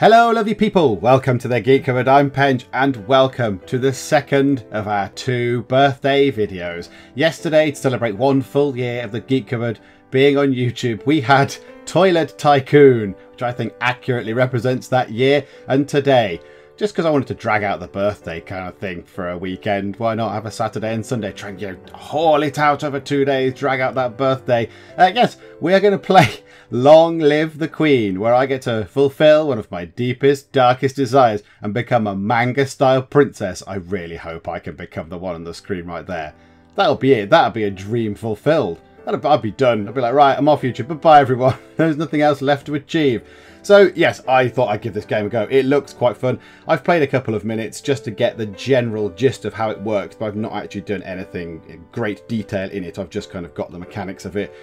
Hello lovely people, welcome to the Geek Cupboard. I'm Pench and welcome to the second of our 2 birthday videos. Yesterday, to celebrate 1 full year of the Geek Cupboard being on YouTube, we had Toilet Tycoon, which I think accurately represents that year, and today, just because I wanted to drag out the birthday kind of thing for a weekend, why not have a Saturday and Sunday, try and haul it out over 2 days, drag out that birthday. Yes, we are going to play Long Live the Queen, where I get to fulfill one of my deepest, darkest desires and become a manga-style princess. I really hope I can become the one on the screen right there. That'll be it. That'll be a dream fulfilled. I'd be done. I'd be like, right, I'm off YouTube. Bye-bye, everyone. There's nothing else left to achieve. So, yes, I thought I'd give this game a go. It looks quite fun. I've played a couple of minutes just to get the general gist of how it works, but I've not actually done anything in great detail in it. I've just kind of got the mechanics of it.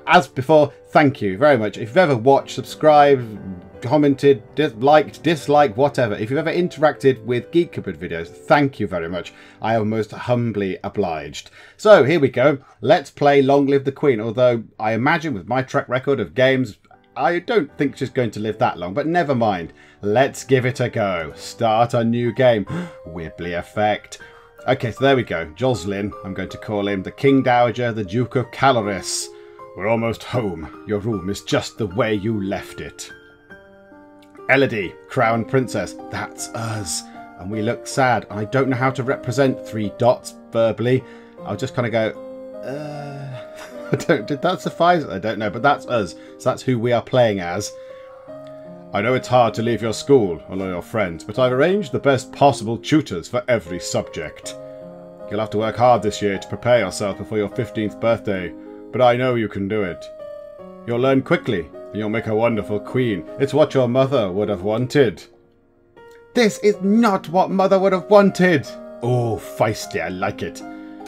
As before, thank you very much. If you've ever watched, subscribed, commented, liked, disliked, whatever, if you've ever interacted with Geek Cupboard videos, thank you very much. I am most humbly obliged. So here we go. Let's play Long Live the Queen, although I imagine with my track record of games, I don't think she's going to live that long, but never mind. Let's give it a go. Start a new game. Wibbly effect. Okay, so there we go. Jocelyn, I'm going to call him the King Dowager, the Duke of Caloris. We're almost home. Your room is just the way you left it. Elodie, Crown Princess. That's us. And we look sad. I don't know how to represent 3 dots verbally. I'll just kind of go, did that suffice? I don't know, but that's us. So that's who we are playing as. I know it's hard to leave your school or your friends, but I've arranged the best possible tutors for every subject. You'll have to work hard this year to prepare yourself before your 15th birthday. But I know you can do it. You'll learn quickly, and you'll make a wonderful queen. It's what your mother would have wanted. This is not what Mother would have wanted. Oh, feisty, I like it.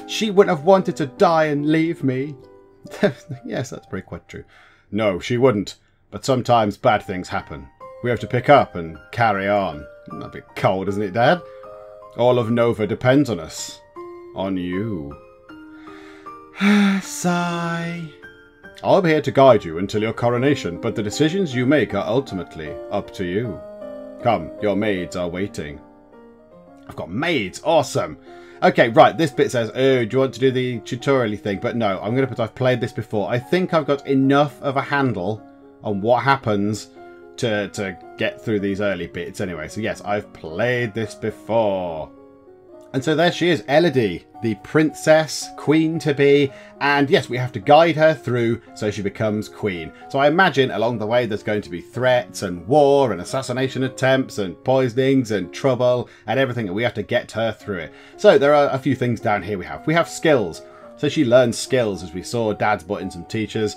She wouldn't have wanted to die and leave me. Yes, that's pretty quite true. No, she wouldn't. But sometimes bad things happen. We have to pick up and carry on. A bit cold, isn't it, Dad? All of Nova depends on us. On you. Sigh. I'll be here to guide you until your coronation, but the decisions you make are ultimately up to you. Come, your maids are waiting. I've got maids, awesome. Okay, right, this bit says, oh, do you want to do the tutorial-y thing? But no, I'm going to put, I've played this before. I think I've got enough of a handle on what happens to get through these early bits anyway. So yes, I've played this before. And so there she is, Elodie, the princess, queen-to-be, and yes, we have to guide her through so she becomes queen. So I imagine along the way there's going to be threats and war and assassination attempts and poisonings and trouble and everything, and we have to get her through it. So there are a few things down here we have skills. So she learns skills, as we saw Dad's brought in some teachers.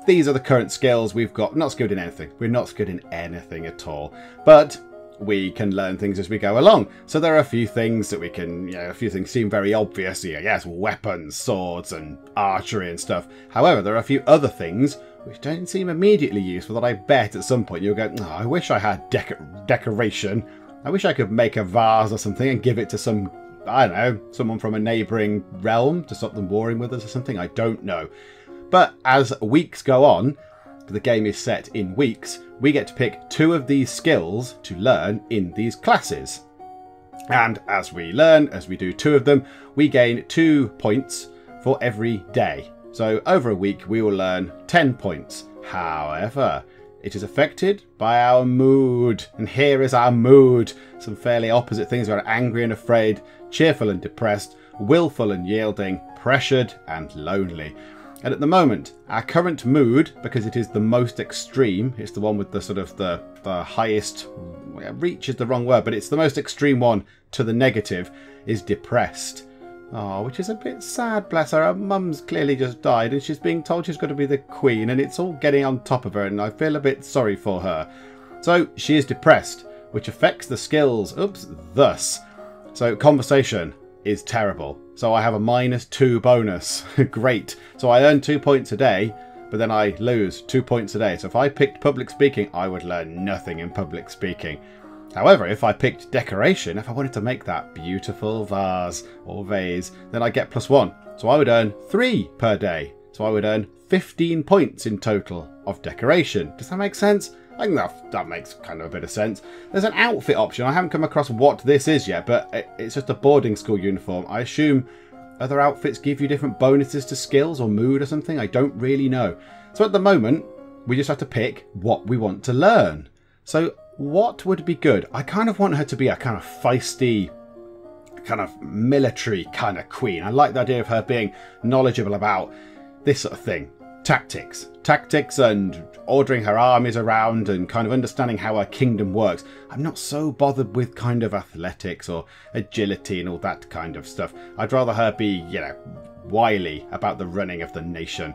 These are the current skills we've got. We're not skilled in anything. We're not skilled in anything at all. But we can learn things as we go along. So there are a few things that we can, a few things seem very obvious here. Yes, weapons, swords and archery and stuff. However, there are a few other things which don't seem immediately useful that I bet at some point you'll go, oh, I wish I had decoration. I wish I could make a vase or something and give it to some, I don't know, someone from a neighbouring realm to stop them warring with us or something. I don't know. But as weeks go on, the game is set in weeks, we get to pick 2 of these skills to learn in these classes. And as we learn, as we do 2 of them, we gain 2 points for every day. So over a week we will learn 10 points. However, it is affected by our mood. And here is our mood. Some fairly opposite things. We're angry and afraid, cheerful and depressed, willful and yielding, pressured and lonely. And at the moment, our current mood, because it is the most extreme, it's the one with the sort of the highest, reach is the wrong word, but it's the most extreme one to the negative, is depressed. Oh, which is a bit sad, bless her. Her mum's clearly just died and she's being told she's got to be the queen and it's all getting on top of her and I feel a bit sorry for her. So she is depressed, which affects the skills, thus. So conversation is terrible. So I have a -2 bonus. Great. So I earn 2 points a day, but then I lose 2 points a day. So if I picked public speaking, I would learn nothing in public speaking. However, if I picked decoration, if I wanted to make that beautiful vase or vase, then I get +1. So I would earn 3 per day. So I would earn 15 points in total of decoration. Does that make sense? I think that makes kind of a bit of sense. There's an outfit option. I haven't come across what this is yet, but it's just a boarding school uniform. I assume other outfits give you different bonuses to skills or mood or something. I don't really know. So at the moment, we just have to pick what we want to learn. So what would be good? I kind of want her to be a kind of feisty, kind of military kind of queen. I like the idea of her being knowledgeable about this sort of thing. Tactics and ordering her armies around and kind of understanding how her kingdom works. I'm not so bothered with kind of athletics or agility and all that kind of stuff. I'd rather her be, you know, wily about the running of the nation.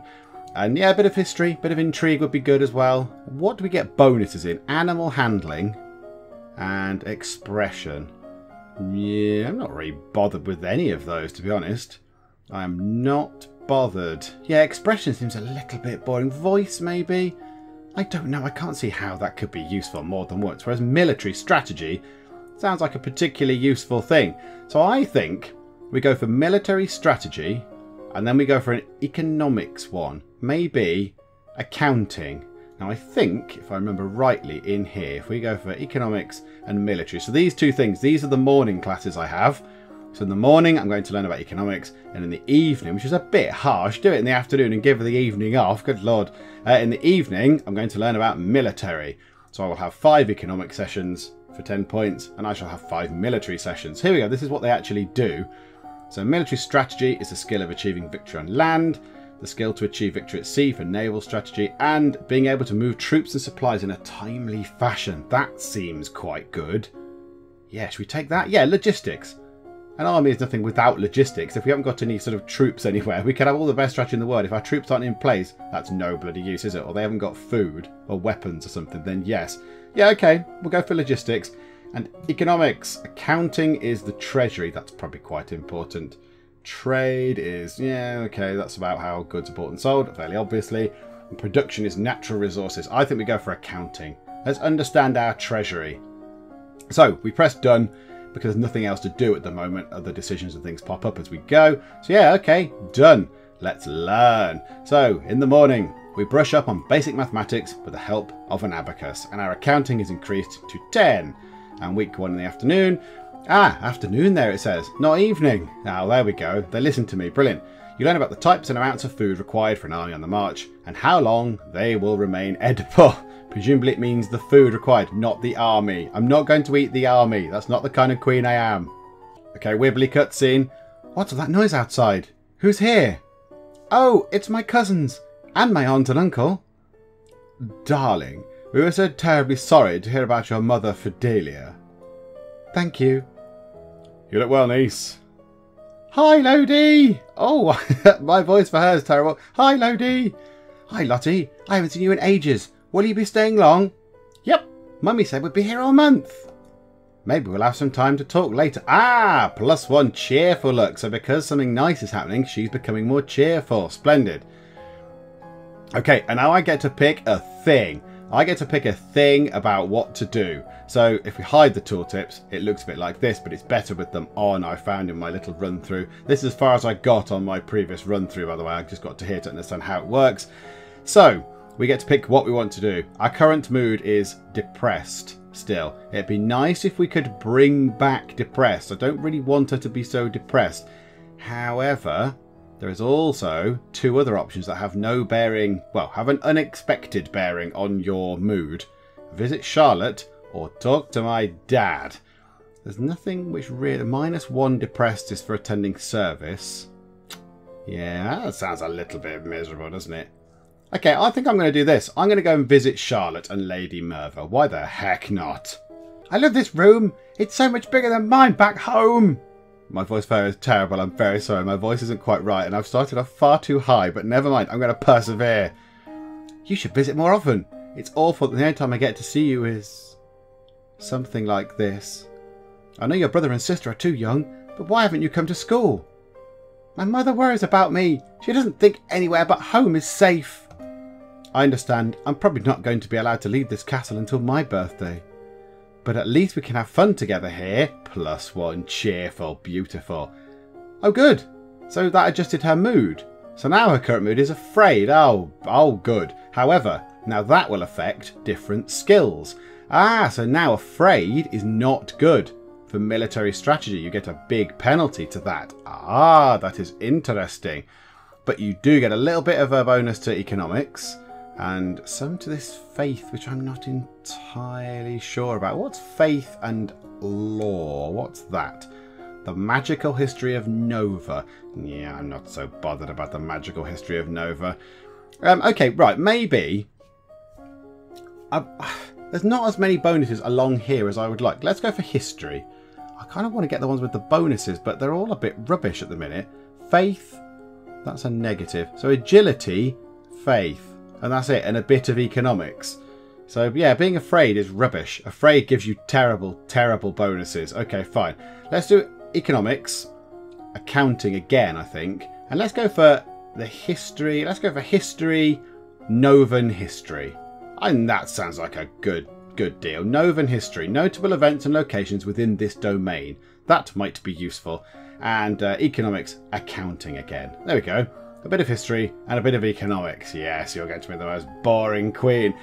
And yeah, a bit of history, bit of intrigue would be good as well. What do we get bonuses in? Animal handling and expression. Yeah, I'm not really bothered with any of those, to be honest. I'm not bothered. Yeah, expression seems a little bit boring. Voice, maybe? I don't know. I can't see how that could be useful more than once. Whereas military strategy sounds like a particularly useful thing. So I think we go for military strategy and then we go for an economics one. Maybe accounting. Now I think, if I remember rightly in here, if we go for economics and military. So these two things, these are the morning classes I have. So in the morning, I'm going to learn about economics, and in the evening, which is a bit harsh, do it in the afternoon and give the evening off, good lord. In the evening, I'm going to learn about military. So I will have 5 economic sessions for 10 points, and I shall have 5 military sessions. Here we go, this is what they actually do. So military strategy is the skill of achieving victory on land, the skill to achieve victory at sea for naval strategy, and being able to move troops and supplies in a timely fashion. That seems quite good. Yeah, should we take that? Yeah, logistics. An army is nothing without logistics. If we haven't got any sort of troops anywhere, we could have all the best strategy in the world. If our troops aren't in place, that's no bloody use, is it? Or they haven't got food or weapons or something, then yes. Yeah, okay, we'll go for logistics. And economics. Accounting is the treasury. That's probably quite important. Trade is, yeah, okay, that's about how goods are bought and sold, fairly obviously. And production is natural resources. I think we go for accounting. Let's understand our treasury. So, we press done, because there's nothing else to do at the moment. Other decisions and things pop up as we go. So yeah, okay, done. Let's learn. So in the morning, we brush up on basic mathematics with the help of an abacus. And our accounting is increased to 10. And week 1 in the afternoon. Ah, afternoon there it says, not evening. Now there we go. They listen to me. Brilliant. You learn about the types and amounts of food required for an army on the march and how long they will remain edible. Presumably it means the food required, not the army. I'm not going to eat the army. That's not the kind of queen I am. Okay, wibbly cutscene. What's all that noise outside? Who's here? Oh, it's my cousins. And my aunt and uncle. Darling, we were so terribly sorry to hear about your mother, Fidelia. Thank you. You look well, niece. Hi, Elodie. Oh, my voice for her is terrible. Hi, Elodie. Hi, Lottie. I haven't seen you in ages. Will you be staying long? Yep. Mummy said we'd be here all month. Maybe we'll have some time to talk later. Ah, +1 cheerful look. So because something nice is happening, she's becoming more cheerful. Splendid. Okay, and now I get to pick a thing. I get to pick a thing about what to do. So if we hide the tooltips, it looks a bit like this, but it's better with them on, I found in my little run through. This is as far as I got on my previous run through, by the way. I just got to here to understand how it works. So we get to pick what we want to do. Our current mood is depressed still. It'd be nice if we could bring back depressed. I don't really want her to be so depressed. However, there is also 2 other options that have no bearing, well, have an unexpected bearing on your mood. Visit Charlotte or talk to my dad. There's nothing which really... -1 depressed is for attending service. Yeah, that sounds a little bit miserable, doesn't it? Okay, I think I'm going to do this. I'm going to go and visit Charlotte and Lady Merva. Why the heck not? I love this room. It's so much bigger than mine back home. My voice there is terrible. I'm very sorry. My voice isn't quite right and I've started off far too high, but never mind. I'm going to persevere. You should visit more often. It's awful that the only time I get to see you is something like this. I know your brother and sister are too young, but why haven't you come to school? My mother worries about me. She doesn't think anywhere but home is safe. I understand. I'm probably not going to be allowed to leave this castle until my birthday. But at least we can have fun together here. +1 cheerful. Beautiful. Oh, good. So that adjusted her mood. So now her current mood is afraid. Oh, good. However, Now that will affect different skills. Ah, so now afraid is not good for military strategy. You get a big penalty to that. Ah, that is interesting. But you do get a little bit of a bonus to economics and some to this faith, which I'm not entirely sure about. What's faith and law? What's that? The magical history of Nova. Yeah, I'm not so bothered about the magical history of Nova. Okay, right, maybe... there's not as many bonuses along here as I would like. Let's go for history. I kind of want to get the ones with the bonuses, but they're all a bit rubbish at the minute. Faith, that's a negative. So agility, faith, and that's it. And a bit of economics. So yeah, being afraid is rubbish. Afraid gives you terrible, terrible bonuses. Okay, fine. Let's do economics, accounting again, I think. And let's go for the history. Let's go for history, Novan history. And that sounds like a good deal. Novan history. Notable events and locations within this domain. That might be useful. And economics, accounting again. There we go. A bit of history and a bit of economics. Yes, you're going to be the most boring queen.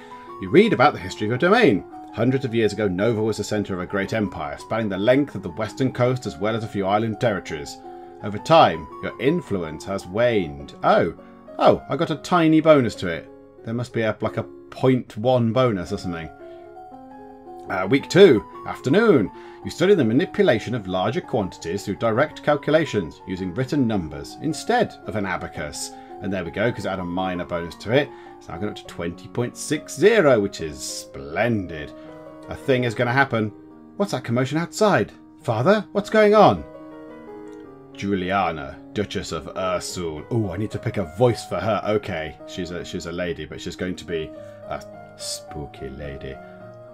You read about the history of your domain. Hundreds of years ago, Nova was the centre of a great empire, spanning the length of the western coast as well as a few island territories. Over time, your influence has waned. Oh, I got a tiny bonus to it. There must be like a 0.1 bonus or something. Week 2, afternoon. You study the manipulation of larger quantities through direct calculations using written numbers instead of an abacus. And there we go, because it had a minor bonus to it. It's now going up to 20.60, which is splendid. A thing is going to happen. What's that commotion outside? Father, what's going on? Juliana, Duchess of Ursul. Oh, I need to pick a voice for her. Okay, she's a lady, but she's going to be a spooky lady.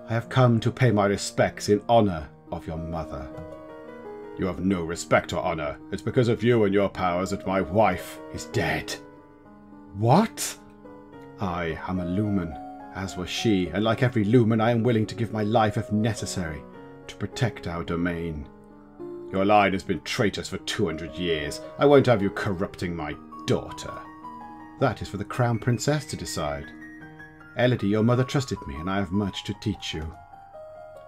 I have come to pay my respects in honour of your mother. You have no respect or honour. It's because of you and your powers that my wife is dead. What? I am a lumen, as was she, and like every lumen I am willing to give my life if necessary to protect our domain. Your line has been traitors for 200 years. I won't have you corrupting my daughter. That is for the Crown Princess to decide. Elodie, your mother trusted me, and I have much to teach you.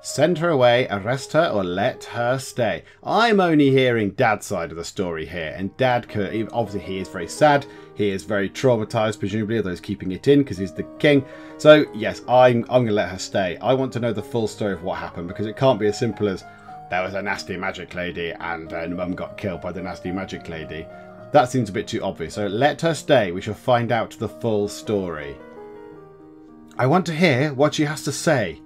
Send her away, arrest her, or let her stay. I'm only hearing Dad's side of the story here, and Dad, obviously he is very sad, he is very traumatised, presumably, although he's keeping it in because he's the king. So, yes, I'm going to let her stay. I want to know the full story of what happened, because it can't be as simple as there was a nasty magic lady and Mum got killed by the nasty magic lady. That seems a bit too obvious, so let her stay. We shall find out the full story. I want to hear what she has to say.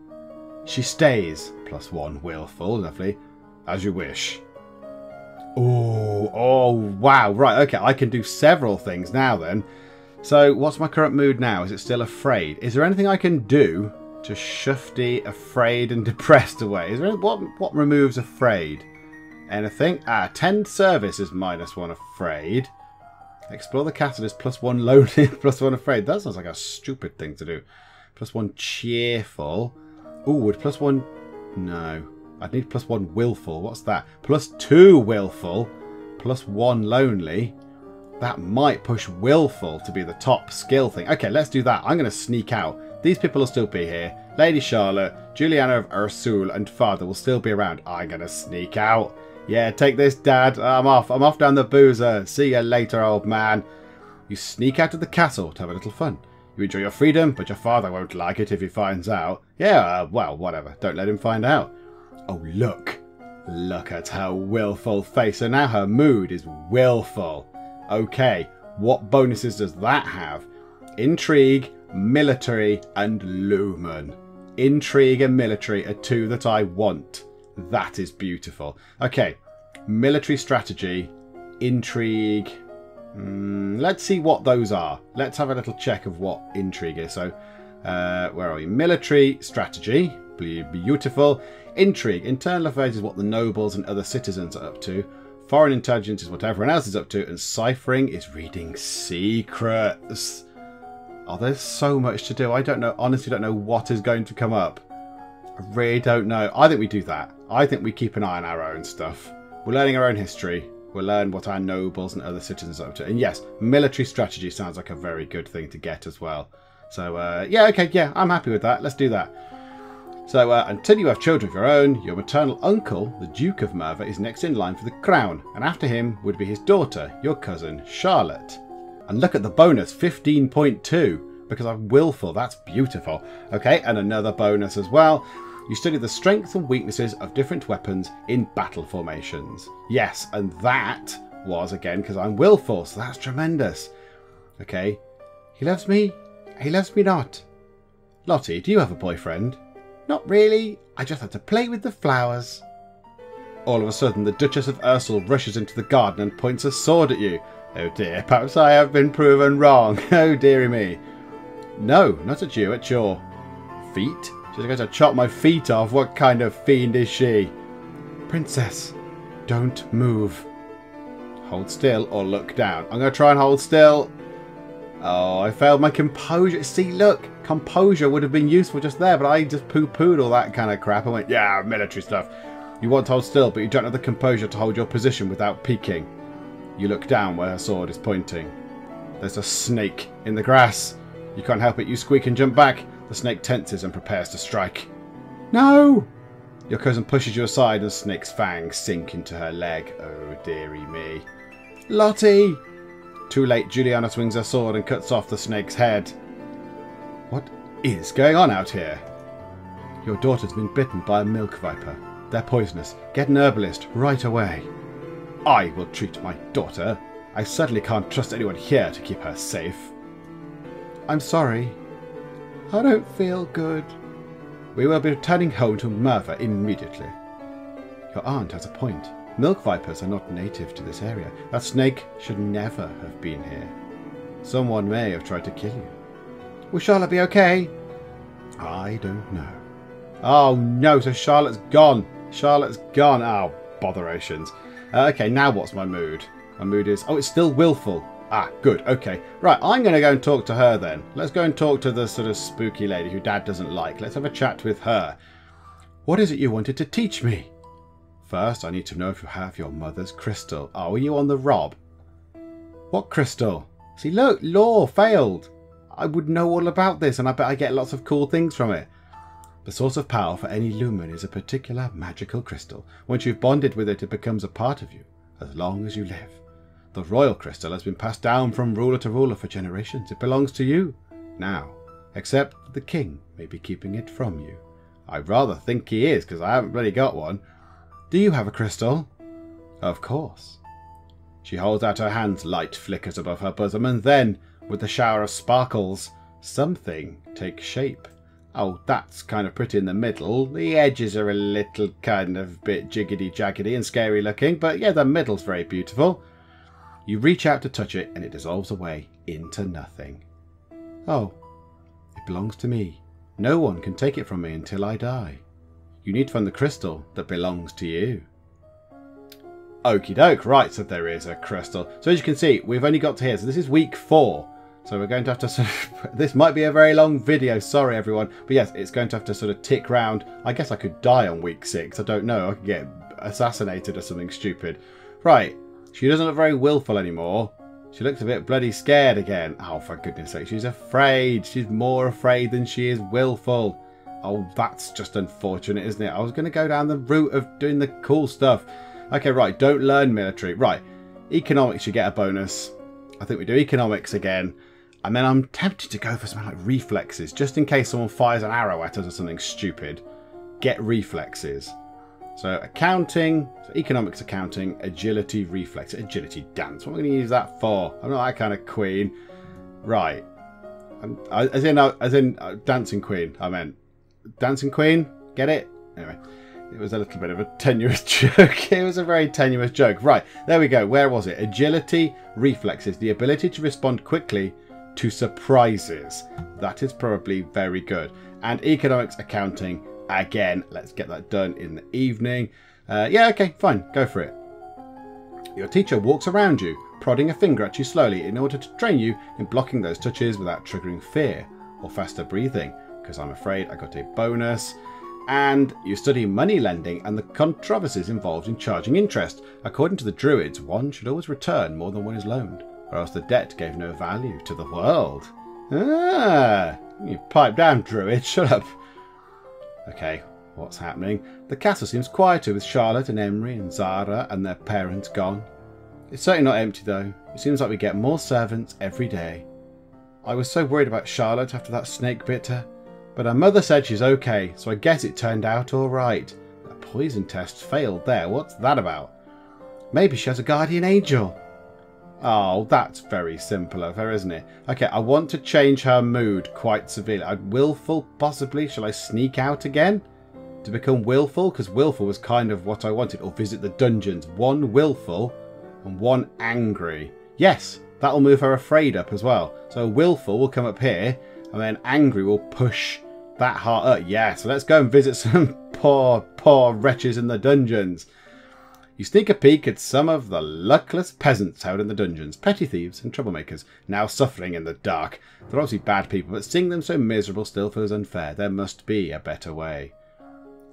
She stays. +1 willful. Lovely. As you wish. Oh, wow. Right, okay. I can do several things now then. So, what's my current mood now? Is it still afraid? Is there anything I can do to shufty, afraid, and depressed away? Is there what removes afraid? Anything? Tend service is -1 afraid. Explore the castle is +1 lonely, +1 afraid. That sounds like a stupid thing to do. +1 cheerful. Ooh, would +1... No. I'd need +1 willful. What's that? +2 willful. +1 lonely. That might push willful to be the top skill thing. Okay, let's do that. I'm going to sneak out. These people will still be here. Lady Charlotte, Juliana of Ursul, and Father will still be around. I'm going to sneak out. Yeah, take this, Dad. I'm off. I'm off down the boozer. See you later, old man. You sneak out of the castle to have a little fun. You enjoy your freedom, but your father won't like it if he finds out. Yeah, well, whatever. Don't let him find out. Oh, look. Look at her willful face. So now her mood is willful. Okay, what bonuses does that have? Intrigue, military, and lumen. Intrigue and military are two that I want. That is beautiful. Okay, military strategy, intrigue. Let's see what those are. Let's have a little check of what intrigue is. So, where are we? Military strategy. Beautiful. Intrigue. Internal affairs is what the nobles and other citizens are up to. Foreign intelligence is what everyone else is up to. And ciphering is reading secrets. Oh, there's so much to do. I don't know. Honestly, don't know what is going to come up. I really don't know. I think we do that. I think we keep an eye on our own stuff. We're learning our own history. We'll learn what our nobles and other citizens are up to. And yes, military strategy sounds like a very good thing to get as well. So, yeah, okay, yeah, I'm happy with that. Let's do that. So, until you have children of your own, your maternal uncle, the Duke of Merva, is next in line for the crown. And after him would be his daughter, your cousin, Charlotte. And look at the bonus, 15.2, because I'm willful. That's beautiful. Okay, and another bonus as well. You study the strengths and weaknesses of different weapons in battle formations. Yes, and that was, again, because I'm willful, so that's tremendous. Okay, he loves me. He loves me not. Lottie, do you have a boyfriend? Not really. I just had to play with the flowers. All of a sudden, the Duchess of Ursel rushes into the garden and points a sword at you. Oh dear, perhaps I have been proven wrong. Oh dearie me. No, not at you, at your feet. She's going to chop my feet off. What kind of fiend is she? Princess, don't move. Hold still or look down. I'm going to try and hold still. Oh, I failed my composure. See, look, composure would have been useful just there, but I just poo-pooed all that kind of crap. I went, yeah, military stuff. You want to hold still, but you don't have the composure to hold your position without peeking. You look down where her sword is pointing. There's a snake in the grass. You can't help it. You squeak and jump back. The snake tenses and prepares to strike. No! Your cousin pushes you aside and the snake's fangs sink into her leg. Oh, dearie me. Lottie! Too late, Juliana swings her sword and cuts off the snake's head. What is going on out here? Your daughter's been bitten by a milk viper. They're poisonous. Get an herbalist right away. I will treat my daughter. I certainly can't trust anyone here to keep her safe. I'm sorry. I don't feel good. We will be returning home to Merva immediately. Your aunt has a point. Milk vipers are not native to this area. That snake should never have been here. Someone may have tried to kill you. Will Charlotte be okay? I don't know. Oh no, so Charlotte's gone. Charlotte's gone. Oh, botherations. Okay, now what's my mood? My mood is... oh, it's still willful. Ah, good. Okay. Right, I'm going to go and talk to her then. Let's go and talk to the sort of spooky lady who Dad doesn't like. Let's have a chat with her. What is it you wanted to teach me? First, I need to know if you have your mother's crystal. Oh, are you on the rob? What crystal? See, look, law failed. I would know all about this, and I bet I get lots of cool things from it. The source of power for any lumen is a particular magical crystal. Once you've bonded with it, it becomes a part of you, as long as you live. The royal crystal has been passed down from ruler to ruler for generations. It belongs to you now, except the king may be keeping it from you. I rather think he is, because I haven't really got one. Do you have a crystal? Of course. She holds out her hands, light flickers above her bosom, and then, with a shower of sparkles, something takes shape. Oh, that's kind of pretty in the middle. The edges are a little kind of bit jiggedy-jaggedy and scary looking, but yeah, the middle's very beautiful. You reach out to touch it, and it dissolves away into nothing. Oh, it belongs to me. No one can take it from me until I die. You need to find the crystal that belongs to you. Okie doke. Right, so there is a crystal. So as you can see, we've only got to here. So this is week 4. So we're going to have to sort of... this might be a very long video. Sorry, everyone. But yes, it's going to have to sort of tick round. I guess I could die on week 6. I don't know. I could get assassinated or something stupid. Right. She doesn't look very willful anymore. She looks a bit bloody scared again. Oh, for goodness sake. She's afraid. She's more afraid than she is willful. Oh, that's just unfortunate, isn't it? I was going to go down the route of doing the cool stuff. Okay, right. Don't learn military. Right. Economics, you get a bonus. I think we do economics again. And then I'm tempted to go for something like reflexes, just in case someone fires an arrow at us or something stupid. Get reflexes. So accounting, so economics, accounting, agility, reflex, agility, dance. What am I going to use that for? I'm not that kind of queen. Right. As in dancing queen, I meant. Dancing Queen, get it? Anyway, it was a little bit of a tenuous joke. It was a very tenuous joke. Right, there we go. Where was it? Agility, reflexes, the ability to respond quickly to surprises. That is probably very good. And economics, accounting, again, let's get that done in the evening. Yeah, okay, fine, go for it. Your teacher walks around you, prodding a finger at you slowly in order to train you in blocking those touches without triggering fear or faster breathing. Because I'm afraid I got a bonus. And you study money lending and the controversies involved in charging interest. According to the Druids, one should always return more than one is loaned, or else the debt gave no value to the world. Ah, you pipe down, Druid. Shut up. Okay, what's happening? The castle seems quieter with Charlotte and Emery and Zara and their parents gone. It's certainly not empty though. It seems like we get more servants every day. I was so worried about Charlotte after that snake bit her, but her mother said she's okay, so I guess it turned out alright. The poison test failed there. What's that about? Maybe she has a guardian angel. Oh, that's very simple of her, isn't it? Okay, I want to change her mood quite severely. Willful, possibly. Shall I sneak out again to become willful? Because willful was kind of what I wanted. Or visit the dungeons. 1 willful and 1 angry. Yes, that'll move her afraid up as well. So willful will come up here, and then angry will push that heart up. Yeah, so let's go and visit some poor wretches in the dungeons. You sneak a peek at some of the luckless peasants out in the dungeons, petty thieves and troublemakers, now suffering in the dark. They're obviously bad people, but seeing them so miserable still feels unfair. There must be a better way.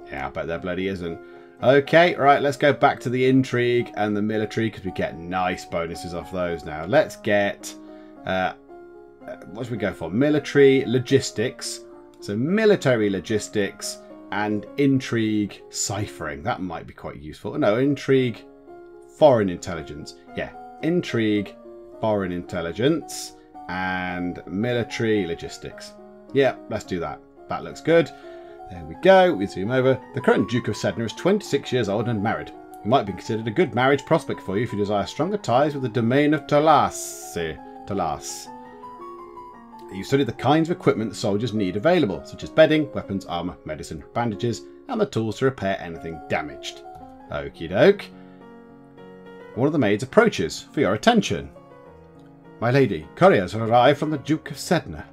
Yeah, I bet there bloody isn't. Okay, right, let's go back to the intrigue and the military, because we get nice bonuses off those now. Let's get... what should we go for? Military logistics. So military logistics... and intrigue ciphering. That might be quite useful. No, intrigue foreign intelligence. Yeah, intrigue foreign intelligence and military logistics. Yeah, let's do that. That looks good. There we go. We zoom over. The current Duke of Sedna is 26 years old and married. He might be considered a good marriage prospect for you if you desire stronger ties with the domain of Talas. You study the kinds of equipment the soldiers need available, such as bedding, weapons, armour, medicine, bandages, and the tools to repair anything damaged. Okie doke. One of the maids approaches for your attention. My lady, couriers have arrived from the Duke of Sedna.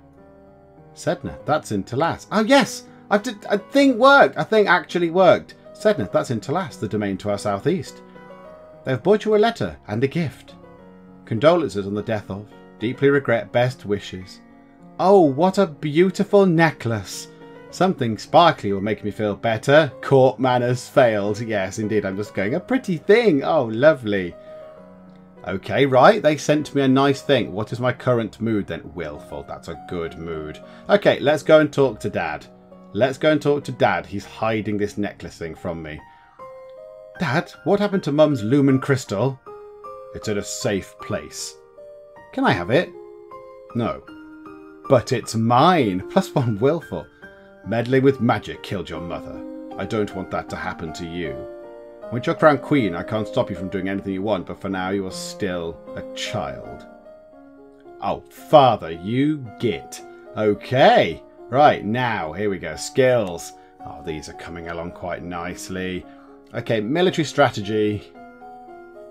Sedna, that's in Talas. Oh yes! I think worked. I think actually worked. Sedna, that's in Talas, the domain to our southeast. They have brought you a letter and a gift. Condolences on the death of. Deeply regret, best wishes. Oh, what a beautiful necklace. Something sparkly will make me feel better. Court manners failed. Yes, indeed, I'm just going, a pretty thing. Oh, lovely. Okay, right, they sent me a nice thing. What is my current mood then? Willful, that's a good mood. Okay, let's go and talk to Dad. Let's go and talk to Dad. He's hiding this necklace thing from me. Dad, what happened to Mum's lumen crystal? It's at a safe place. Can I have it? No. But it's mine. +1 willful. Meddling with magic killed your mother. I don't want that to happen to you. Once you're crowned queen, I can't stop you from doing anything you want, but for now you are still a child. Oh, father, you git. Okay. Right, now, here we go. Skills. Oh, these are coming along quite nicely. Okay, military strategy.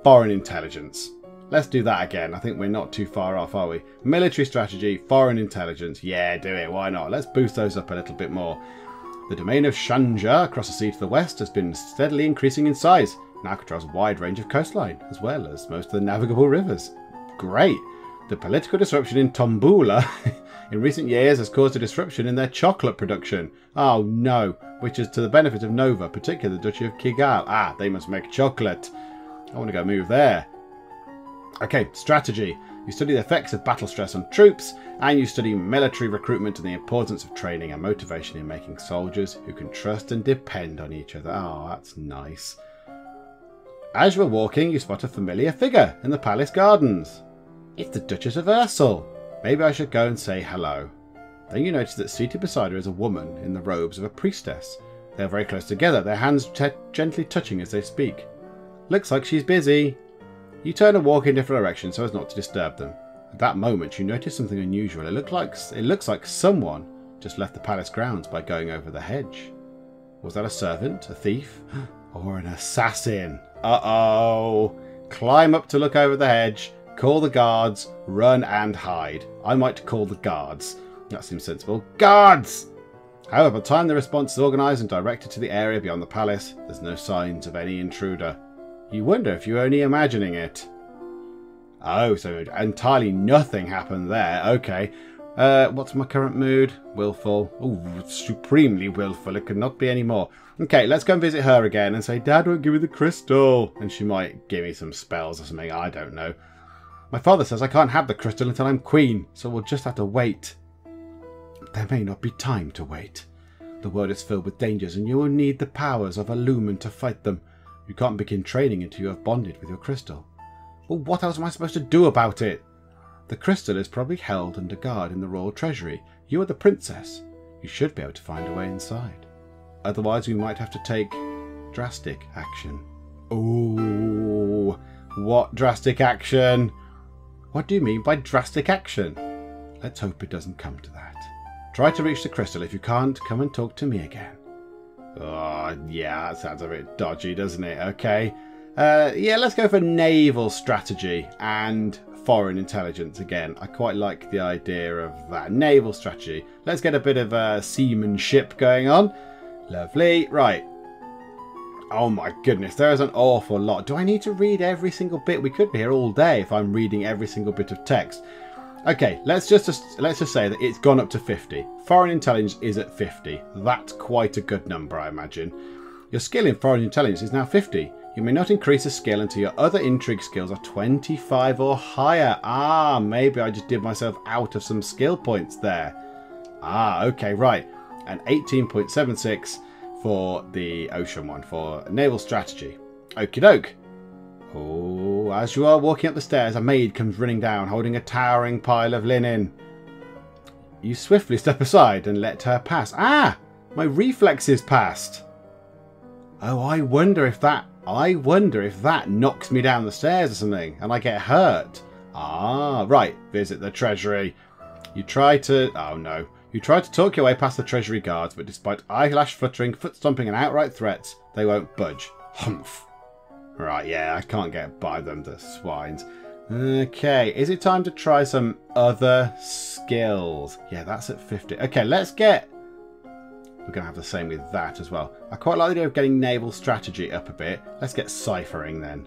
Foreign intelligence. Let's do that again. I think we're not too far off, are we? Military strategy, foreign intelligence. Yeah, do it. Why not? Let's boost those up a little bit more. The domain of Shanja across the sea to the west has been steadily increasing in size. Now controls a wide range of coastline, as well as most of the navigable rivers. Great. The political disruption in Tombula in recent years has caused a disruption in their chocolate production. Oh no, which is to the benefit of Nova, particularly the Duchy of Kigal. Ah, they must make chocolate. I want to go move there. Okay, strategy. You study the effects of battle stress on troops, and you study military recruitment and the importance of training and motivation in making soldiers who can trust and depend on each other. Oh, that's nice. As you were walking, you spot a familiar figure in the palace gardens. It's the Duchess of Ursel. Maybe I should go and say hello. Then you notice that seated beside her is a woman in the robes of a priestess. They are very close together, their hands gently touching as they speak. Looks like she's busy. You turn and walk in different directions so as not to disturb them. At that moment you notice something unusual. It looks like someone just left the palace grounds by going over the hedge. Was that a servant, a thief, or an assassin? Uh-oh. Climb up to look over the hedge. Call the guards, run and hide. I might call the guards. That seems sensible. Guards! However, by the time the response is organised and directed to the area beyond the palace, there's no signs of any intruder. You wonder if you're only imagining it. Oh, so entirely nothing happened there. Okay. What's my current mood? Willful. Oh, supremely willful. It could not be any more. Okay, let's go and visit her again and say, Dad won't give me the crystal. And she might give me some spells or something. I don't know. My father says I can't have the crystal until I'm queen, so we'll just have to wait. There may not be time to wait. The world is filled with dangers, and you will need the powers of a lumen to fight them. You can't begin training until you have bonded with your crystal. Well, what else am I supposed to do about it? The crystal is probably held under guard in the royal treasury. You are the princess. You should be able to find a way inside. Otherwise, we might have to take drastic action. Ooh, what drastic action? What do you mean by drastic action? Let's hope it doesn't come to that. Try to reach the crystal. If you can't, come and talk to me again. Oh, yeah, that sounds a bit dodgy, doesn't it? Okay. Yeah, let's go for naval strategy and foreign intelligence again. I quite like the idea of that. Naval strategy. Let's get a bit of seamanship going on. Lovely. Right. Oh my goodness, there is an awful lot. Do I need to read every single bit? We could be here all day if I'm reading every single bit of text. Okay, let's just say that it's gone up to 50. Foreign intelligence is at 50. That's quite a good number, I imagine. Your skill in foreign intelligence is now 50. You may not increase a skill until your other intrigue skills are 25 or higher. Ah, maybe I just did myself out of some skill points there. Ah, okay, right. And 18.76 for the ocean one, for naval strategy. Okie doke. Oh, as you are walking up the stairs, a maid comes running down, holding a towering pile of linen. You swiftly step aside and let her pass. Ah, my reflexes passed. Oh, I wonder if that knocks me down the stairs or something, and I get hurt. Ah, right. Visit the treasury. You try to... Oh, no. You try to talk your way past the treasury guards, but despite eyelash fluttering, foot stomping, and outright threats, they won't budge. Humph. Right, yeah, I can't get by them, the swines. Okay, is it time to try some other skills? Yeah, that's at 50. Okay, let's get... We're going to have the same with that as well. I quite like the idea of getting naval strategy up a bit. Let's get ciphering then.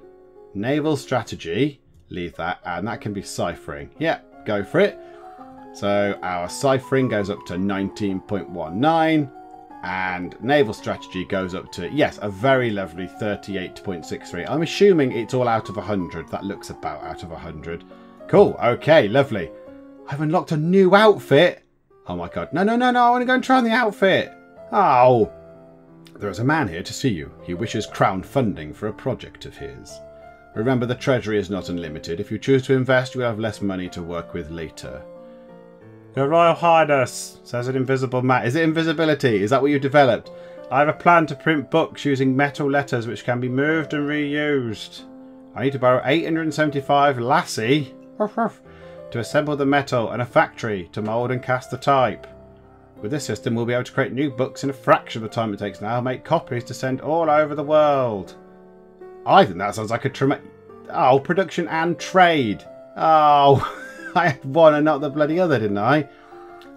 Naval strategy. Leave that. And that can be ciphering. Yeah, go for it. So our ciphering goes up to 19.19. And naval strategy goes up to, yes, a very lovely 38.63. I'm assuming it's all out of 100. That looks about out of 100. Cool. Okay, lovely. I've unlocked a new outfit. Oh my god. No, no, no, no. I want to go and try on the outfit. Oh. There is a man here to see you. He wishes crown funding for a project of his. Remember, the treasury is not unlimited. If you choose to invest, you will have less money to work with later. Your Royal Highness, says an invisible man. Is it invisibility? Is that what you developed? I have a plan to print books using metal letters which can be moved and reused. I need to borrow 875 lassie to assemble the metal and a factory to mould and cast the type. With this system, we'll be able to create new books in a fraction of the time it takes now, make copies to send all over the world. I think that sounds like a tremendous... Oh, production and trade. Oh... I had one and not the bloody other, didn't I?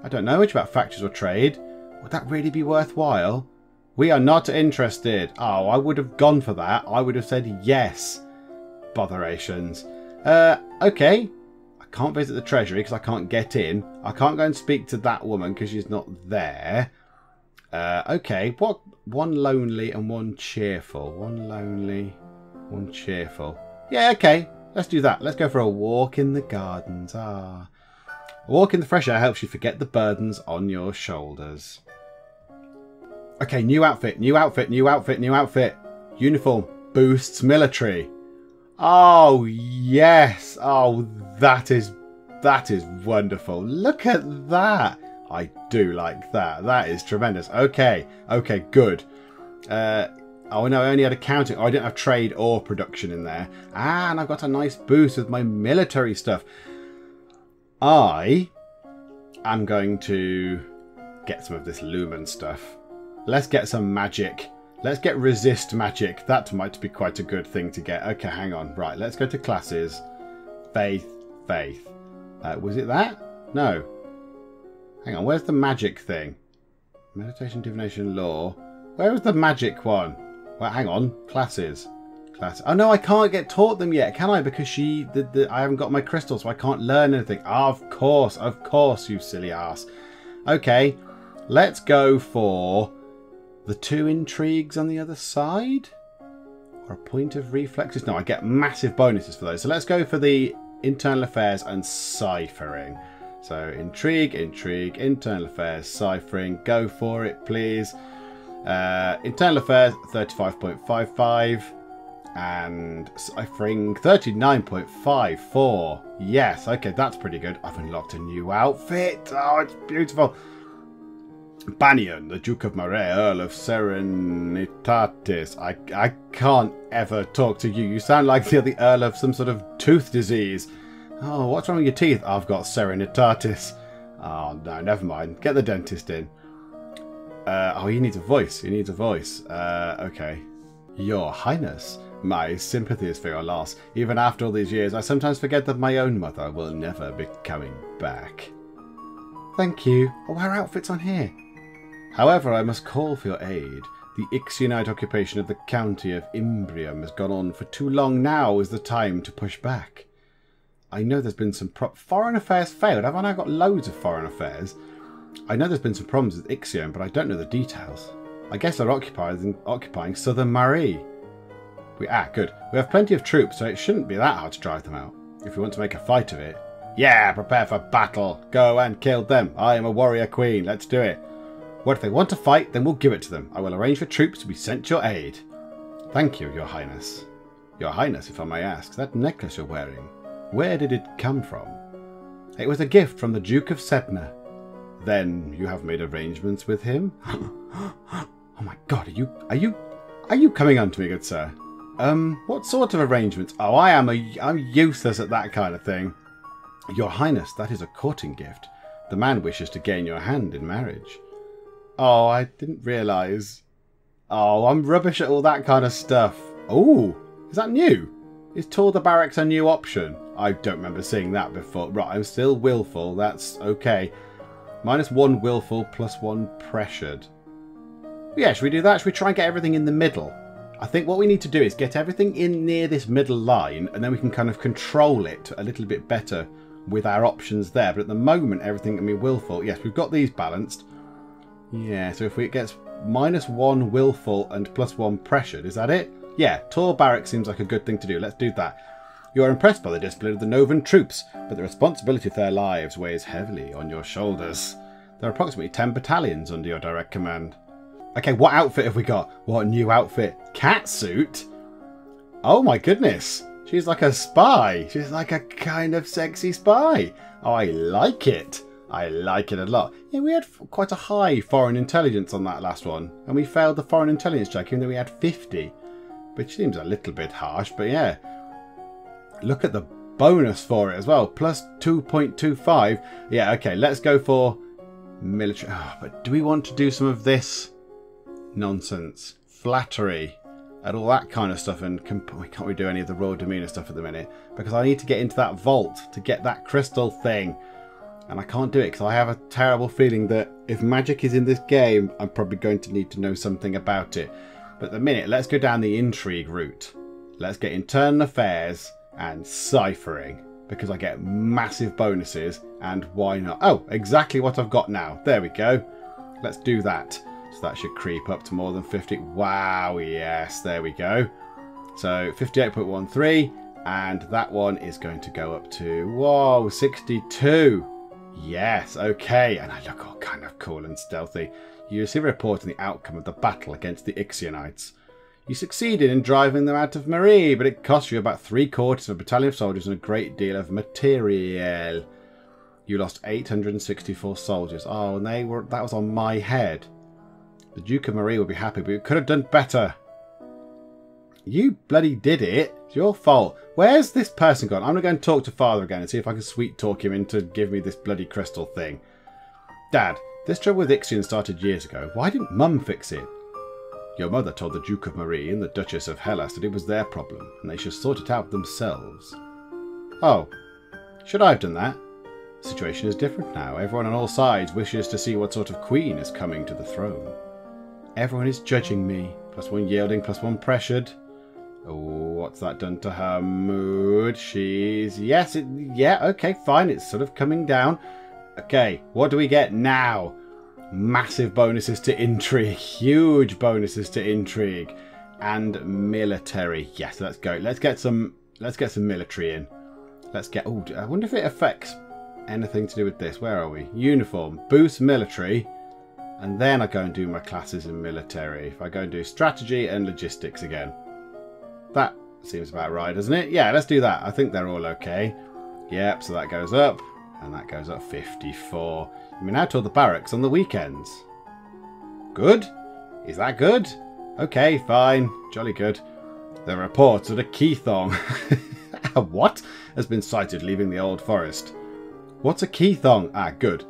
I don't know much about factories or trade. Would that really be worthwhile? We are not interested. Oh, I would have gone for that. I would have said yes. Botherations. Okay. I can't visit the treasury because I can't get in. I can't go and speak to that woman because she's not there. Okay. What? One lonely and one cheerful. One lonely, one cheerful. Yeah, okay. Let's do that. Let's go for a walk in the gardens. Ah. A walk in the fresh air helps you forget the burdens on your shoulders. Okay, new outfit, new outfit, new outfit, new outfit. Uniform boosts military. Oh, yes. Oh, that is wonderful. Look at that. I do like that. That is tremendous. Okay. Okay, good. Oh no, I only had accounting. Oh, I didn't have trade or production in there. Ah, and I've got a nice boost with my military stuff. I am going to get some of this lumen stuff. Let's get some magic. Let's get resist magic. That might be quite a good thing to get. Okay, hang on. Right, let's go to classes. Faith, faith. Was it that? No. Hang on, where's the magic thing? Meditation, divination, law. Where was the magic one? Well, hang on. Classes. Class. Oh, no, I can't get taught them yet, can I? Because I haven't got my crystal, so I can't learn anything. Oh, of course, you silly ass. Okay, let's go for the 2 intrigues on the other side. Or a point of reflexes. No, I get massive bonuses for those. So let's go for the internal affairs, and ciphering. So intrigue, internal affairs, ciphering. Go for it, please. Internal affairs 35.55 and ciphering 39.54. Yes, okay, that's pretty good. I've unlocked a new outfit. Oh, it's beautiful. Banyan, the Duke of Moray, Earl of Serenitatis. I can't ever talk to you. You sound like you're the Earl of some sort of tooth disease. Oh, what's wrong with your teeth? I've got Serenitatis. Oh, no, never mind. Get the dentist in. Oh, he needs a voice. He needs a voice. Okay. Your Highness, my sympathies for your loss. Even after all these years, I sometimes forget that my own mother will never be coming back. Thank you. Oh, our outfit's on here. However, I must call for your aid. The Ixionite occupation of the county of Imbrium has gone on for too long. Now is the time to push back. I know there's been some foreign affairs failed. Haven't I got loads of foreign affairs? I know there's been some problems with Ixion, but I don't know the details. I guess they're occupying southern Marie. Good. We have plenty of troops, so it shouldn't be that hard to drive them out. If we want to make a fight of it. Yeah, prepare for battle. Go and kill them. I am a warrior queen. Let's do it. What if they want to fight, then we'll give it to them. I will arrange for troops to be sent to your aid. Thank you, Your Highness. Your Highness, if I may ask, that necklace you're wearing, where did it come from? It was a gift from the Duke of Sedna. Then you have made arrangements with him? Oh my god, are you coming on to me, good sir? What sort of arrangements? Oh, I'm useless at that kind of thing. Your Highness, that is a courting gift. The man wishes to gain your hand in marriage. Oh, I didn't realise. Oh, I'm rubbish at all that kind of stuff. Oh, is that new? Is Tour the Barracks a new option? I don't remember seeing that before. Right, I'm still willful. That's okay. -1 willful, +1 pressured. Yeah, should we do that? Should we try and get everything in the middle? I think what we need to do is get everything in near this middle line, and then we can kind of control it a little bit better with our options there. But at the moment, everything can be willful. Yes, we've got these balanced. Yeah, so if it gets -1 willful and +1 pressured, is that it? Yeah, Tour Barracks seems like a good thing to do. Let's do that. You are impressed by the discipline of the Novan troops, but the responsibility for their lives weighs heavily on your shoulders. There are approximately 10 battalions under your direct command. Okay, what outfit have we got? What new outfit? Catsuit? Oh my goodness. She's like a spy. She's like a kind of sexy spy. Oh, I like it. I like it a lot. Yeah, we had quite a high foreign intelligence on that last one. And we failed the foreign intelligence check, even though we had 50. Which seems a little bit harsh, but yeah. Look at the bonus for it as well. +2.25. Yeah, okay, let's go for military. Oh, but do we want to do some of this nonsense? Flattery and all that kind of stuff. And can't we do any of the raw demeanour stuff at the minute? Because I need to get into that vault to get that crystal thing. And I can't do it because I have a terrible feeling that if magic is in this game, I'm probably going to need to know something about it. But at the minute, let's go down the intrigue route. Let's get internal affairs and ciphering, because I get massive bonuses, and why not? Oh, exactly what I've got now. There we go. Let's do that. So that should creep up to more than 50. Wow, yes, there we go. So 58.13, and that one is going to go up to, whoa, 62. Yes, okay, and I look all kind of cool and stealthy. You receive a report on the outcome of the battle against the Ixionites. You succeeded in driving them out of Marie, but it cost you about 3/4 of a battalion of soldiers and a great deal of materiel. You lost 864 soldiers. Oh, and that was on my head. The Duke of Marie will be happy, but you could have done better. You bloody did it. It's your fault. Where's this person gone? I'm going to go and talk to Father again and see if I can sweet talk him into give me this bloody crystal thing. Dad, this trouble with Ixion started years ago. Why didn't Mum fix it? Your mother told the Duke of Marie and the Duchess of Hellas that it was their problem, and they should sort it out themselves. Oh, should I have done that? The situation is different now. Everyone on all sides wishes to see what sort of queen is coming to the throne. Everyone is judging me. +1 yielding, +1 pressured. Oh, what's that done to her mood? She's... Yes, yeah, okay, fine. It's sort of coming down. Okay, what do we get now? Massive bonuses to intrigue. Huge bonuses to intrigue. And military. Yes, let's go. Let's get some military in. Let's get... Oh, I wonder if it affects anything to do with this. Where are we? Uniform. Boost military. And then I go and do my classes in military. If I go and do strategy and logistics again. That seems about right, doesn't it? Yeah, let's do that. I think they're all okay. Yep, so that goes up. And that goes up 54. I mean, now to the barracks on the weekends. Good? Is that good? Okay, fine. Jolly good. There are reports that a Keithong... what? Has been sighted leaving the old forest. What's a Keithong? Ah, good.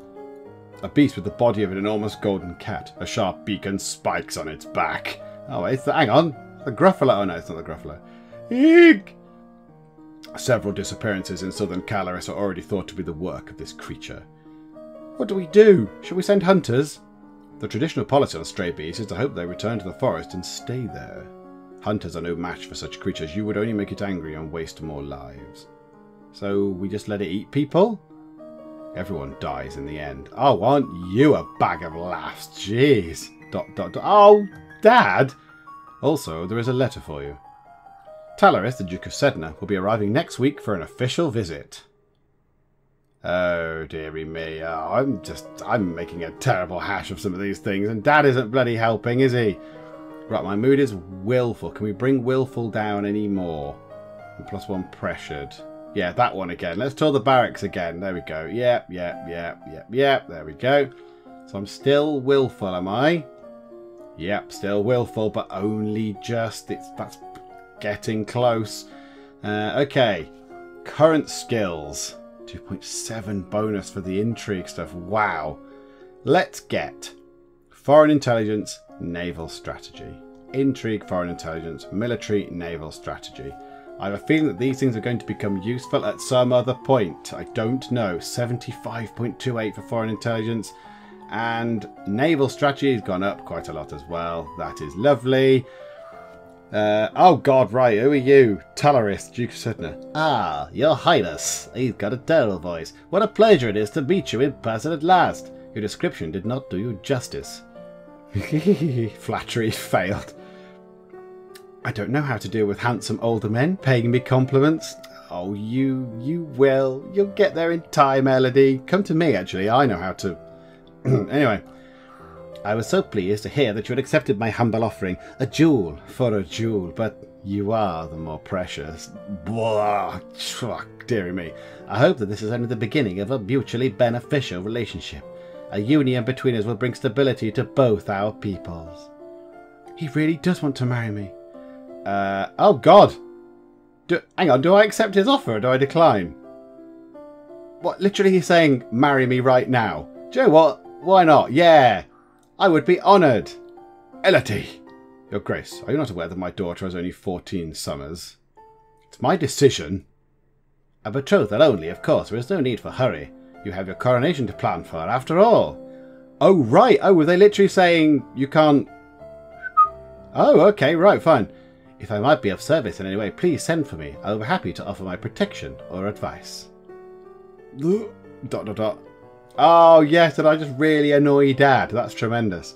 A beast with the body of an enormous golden cat. A sharp beak and spikes on its back. Oh, wait, hang on. The Gruffalo. Oh, no, it's not the Gruffalo. Eek! Several disappearances in southern Calaris are already thought to be the work of this creature. What do we do? Shall we send hunters? The traditional policy on stray beasts is to hope they return to the forest and stay there. Hunters are no match for such creatures. You would only make it angry and waste more lives. So we just let it eat people? Everyone dies in the end. Oh, aren't you a bag of laughs? Jeez. ... Oh, Dad! Also, there is a letter for you. Talaris, the Duke of Sedna, will be arriving next week for an official visit. Oh, dearie me. Oh, I'm making a terrible hash of some of these things, and Dad isn't bloody helping, is he? Right, my mood is willful. Can we bring willful down any more? And +1 pressured. Yeah, that one again. Let's tour the barracks again. There we go. Yep. There we go. So I'm still willful, am I? Yep, still willful, but only just. That's getting close. Okay. Current skills. 2.7 bonus for the intrigue stuff. Wow. Let's get foreign intelligence, naval strategy. Intrigue, foreign intelligence, military, naval strategy. I have a feeling that these things are going to become useful at some other point. I don't know. 75.28 for foreign intelligence. And naval strategy has gone up quite a lot as well. That is lovely. Oh God, right. Who are you? Talaris, Duke of Sedna. Ah, your highness. He's got a terrible voice. What a pleasure it is to meet you in person at last. Your description did not do you justice. Flattery failed. I don't know how to deal with handsome older men paying me compliments. Oh, you will. You'll get there in time, Elodie. Come to me, actually. I know how to... Anyway. I was so pleased to hear that you had accepted my humble offering. A jewel for a jewel, but you are the more precious. Blah, dearie me. I hope that this is only the beginning of a mutually beneficial relationship. A union between us will bring stability to both our peoples. He really does want to marry me. Oh God. Hang on, do I accept his offer or do I decline? What, literally he's saying, marry me right now. Do you know what? Why not? Yeah. I would be honoured. Elodie. Your Grace, are you not aware that my daughter has only 14 summers? It's my decision. A betrothal only, of course. There is no need for hurry. You have your coronation to plan for, after all. Oh, right. Oh, were they literally saying you can't... Oh, okay. Right, fine. If I might be of service in any way, please send for me. I will be happy to offer my protection or advice. ... Oh, yes, did I just really annoy Dad? That's tremendous.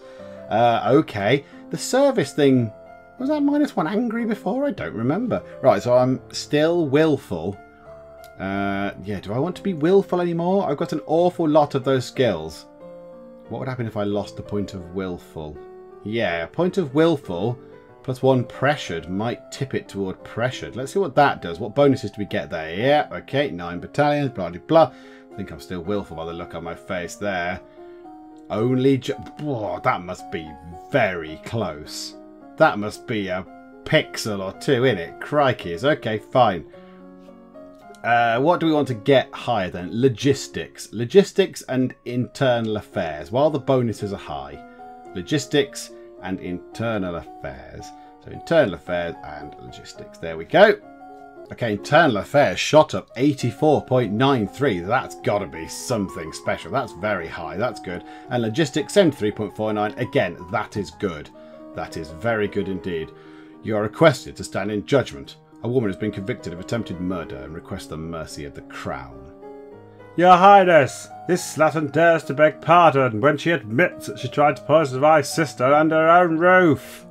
Okay. The service thing... Was that -1 angry before? I don't remember. Right, so I'm still willful. Yeah, do I want to be willful anymore? I've got an awful lot of those skills. What would happen if I lost the point of willful? Yeah, point of willful +1 pressured might tip it toward pressured. Let's see what that does. What bonuses do we get there? Yeah, okay, 9 battalions, blah, blah, blah. I think I'm still willful by the look on my face there. Only oh, that must be very close. That must be a pixel or two in it. Crikeys. Okay, fine. What do we want to get higher then? Logistics. Logistics and internal affairs. While the bonuses are high. Logistics and internal affairs. So internal affairs and logistics. There we go. Okay, internal affairs shot up 84.93. That's got to be something special. That's very high. That's good. And logistics 73.49. Again, that is good. That is very good indeed. You are requested to stand in judgment. A woman has been convicted of attempted murder and requests the mercy of the crown. Your Highness, this slattern dares to beg pardon when she admits that she tried to poison my sister under her own roof.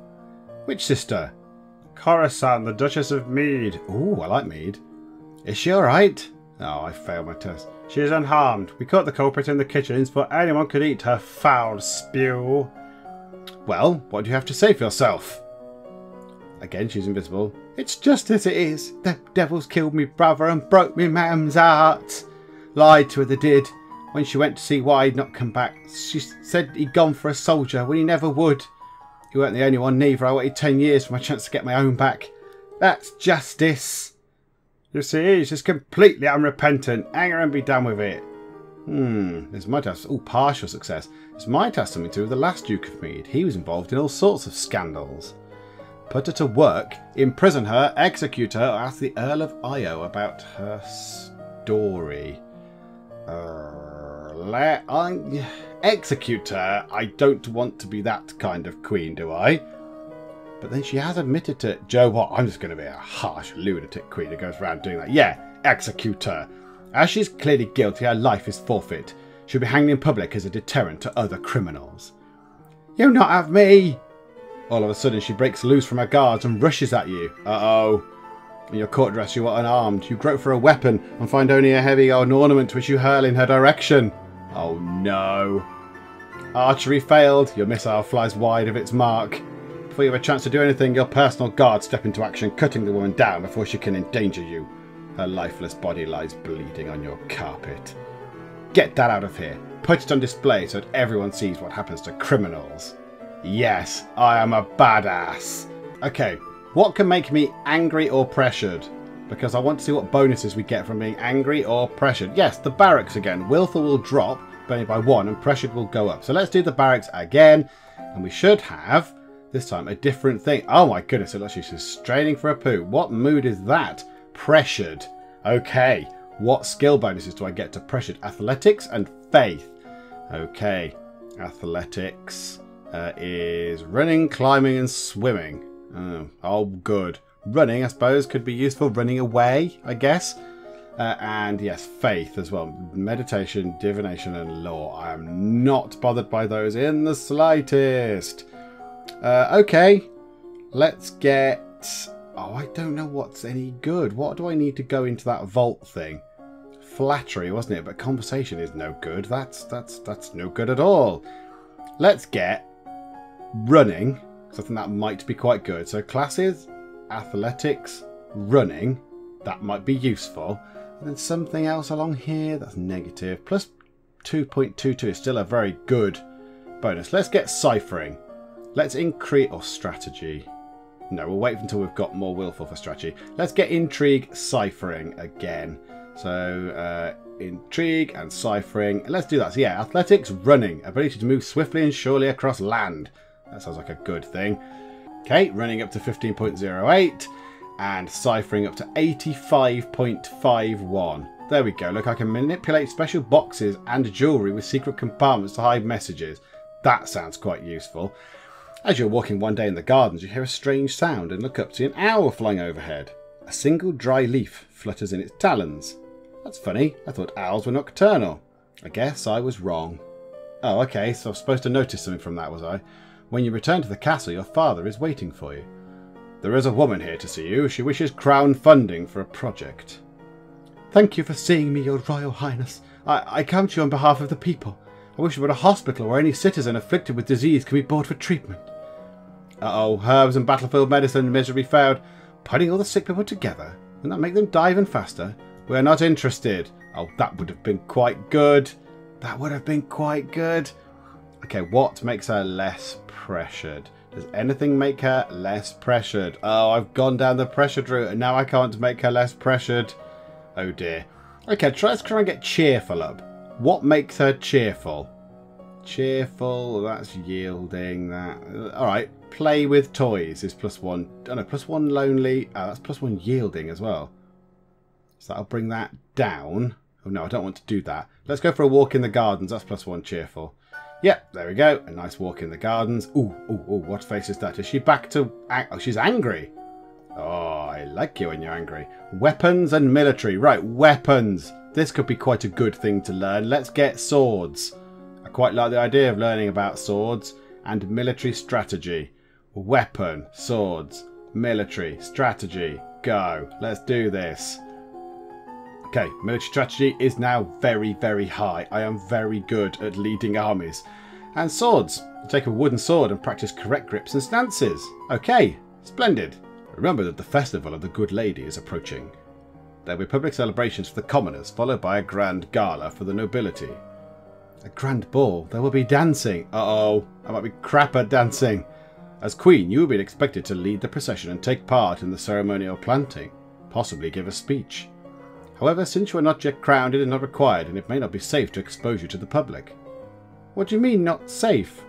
Which sister? Coronation, the Duchess of Mead. Ooh, I like Mead. Is she alright? Oh, I failed my test. She is unharmed. We caught the culprit in the kitchens, for anyone could eat her foul spew. Well, what do you have to say for yourself? Again, she's invisible. It's just as it is. The devils killed me brother and broke me mam's heart. Lied to her, they did. When she went to see why he'd not come back, she said he'd gone for a soldier when he never would. He weren't the only one neither. I waited 10 years for my chance to get my own back. That's justice. You see, he's just completely unrepentant. Hang her and be done with it. This might have... Oh, partial success. This might have something to do with the last Duke of Mead. He was involved in all sorts of scandals. Put her to work, imprison her, execute her, or ask the Earl of Io about her story. Execute her. I don't want to be that kind of queen, do I? But then she has admitted to... Joe, what? I'm just going to be a harsh lunatic queen who goes around doing that. Yeah, execute her. As she's clearly guilty, her life is forfeit. She'll be hanged in public as a deterrent to other criminals. You'll not have me! All of a sudden, she breaks loose from her guards and rushes at you. Uh-oh. In your court dress, you are unarmed. You grope for a weapon and find only a heavy golden ornament which you hurl in her direction. Oh no. Archery failed. Your missile flies wide of its mark. Before you have a chance to do anything, your personal guards step into action, cutting the woman down before she can endanger you. Her lifeless body lies bleeding on your carpet. Get that out of here. Put it on display so that everyone sees what happens to criminals. Yes, I am a badass. Okay, what can make me angry or pressured? Because I want to see what bonuses we get from being angry or pressured. Yes, the barracks again. Willful will drop, but only by 1, and pressured will go up. So let's do the barracks again. And we should have, this time, a different thing. Oh my goodness, it looks like she's straining for a poo. What mood is that? Pressured. Okay, what skill bonuses do I get to pressured? Athletics and faith. Okay, athletics is running, climbing and swimming. Oh, good. Running, I suppose, could be useful. Running away, I guess. And yes, faith as well. Meditation, divination and law. I am not bothered by those in the slightest. Okay, let's get... Oh, I don't know what's any good. What do I need to go into that vault thing? Flattery, wasn't it? But conversation is no good. That's no good at all. Let's get running. So I think that might be quite good. So classes, athletics, running. That might be useful. And then something else along here. That's negative. Plus 2.22 is still a very good bonus. Let's get ciphering. Let's increase... Or strategy. No, we'll wait until we've got more willful for strategy. Let's get intrigue, ciphering again. So, intrigue and ciphering. Let's do that. So yeah, athletics, running. Ability to move swiftly and surely across land. That sounds like a good thing. Okay, running up to 15.08. And ciphering up to 85.51. There we go. Look, I can manipulate special boxes and jewellery with secret compartments to hide messages. That sounds quite useful. As you're walking one day in the gardens, you hear a strange sound and look up to see an owl flying overhead. A single dry leaf flutters in its talons. That's funny. I thought owls were nocturnal. I guess I was wrong. Oh, okay, so I was supposed to notice something from that, was I? When you return to the castle, your father is waiting for you. There is a woman here to see you. She wishes crown funding for a project. Thank you for seeing me, your royal highness. I come to you on behalf of the people. I wish there were a hospital where any citizen afflicted with disease can be brought for treatment. Uh-oh, herbs and battlefield medicine miserably failed. Putting all the sick people together, wouldn't that make them die even faster? We're not interested. Oh, that would have been quite good. That would have been quite good. Okay, what makes her less pressured? Does anything make her less pressured? Oh, I've gone down the pressured route and now I can't make her less pressured. Oh dear. Okay, let's try and get cheerful up. What makes her cheerful? Cheerful, that's yielding. That. Alright, play with toys is +1. Oh no, +1 lonely. Oh, that's +1 yielding as well. So that'll bring that down. Oh no, I don't want to do that. Let's go for a walk in the gardens. That's +1 cheerful. Yep, there we go. A nice walk in the gardens. Ooh, what face is that? Is she back to... Oh, she's angry. Oh, I like you when you're angry. Weapons and military. Right, weapons. This could be quite a good thing to learn. Let's get swords. I quite like the idea of learning about swords and military strategy. Weapon, swords, military, strategy. Go. Let's do this. Okay, military strategy is now very, very high. I am very good at leading armies. And swords. Take a wooden sword and practice correct grips and stances. Okay, splendid. Remember that the festival of the Good Lady is approaching. There will be public celebrations for the commoners, followed by a grand gala for the nobility. A grand ball. There will be dancing. Uh-oh, I might be crap at dancing. As queen, you will be expected to lead the procession and take part in the ceremonial planting. Possibly give a speech. However, since you are not yet crowned, it is not required, and it may not be safe to expose you to the public. What do you mean, not safe?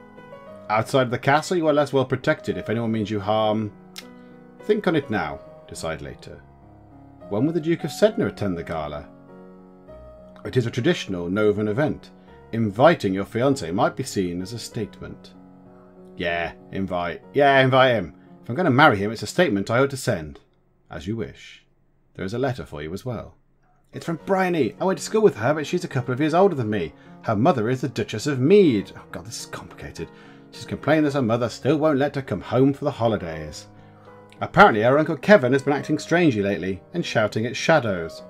Outside of the castle, you are less well protected if anyone means you harm. Think on it now. Decide later. When will the Duke of Sedna attend the gala? It is a traditional Novan event. Inviting your fiancé might be seen as a statement. Yeah, invite him. If I'm going to marry him, it's a statement I ought to send. As you wish. There is a letter for you as well. It's from Bryony. I went to school with her, but she's a couple of years older than me. Her mother is the Duchess of Mead. Oh god, this is complicated. She's complaining that her mother still won't let her come home for the holidays. Apparently her Uncle Kevin has been acting strangely lately and shouting at shadows.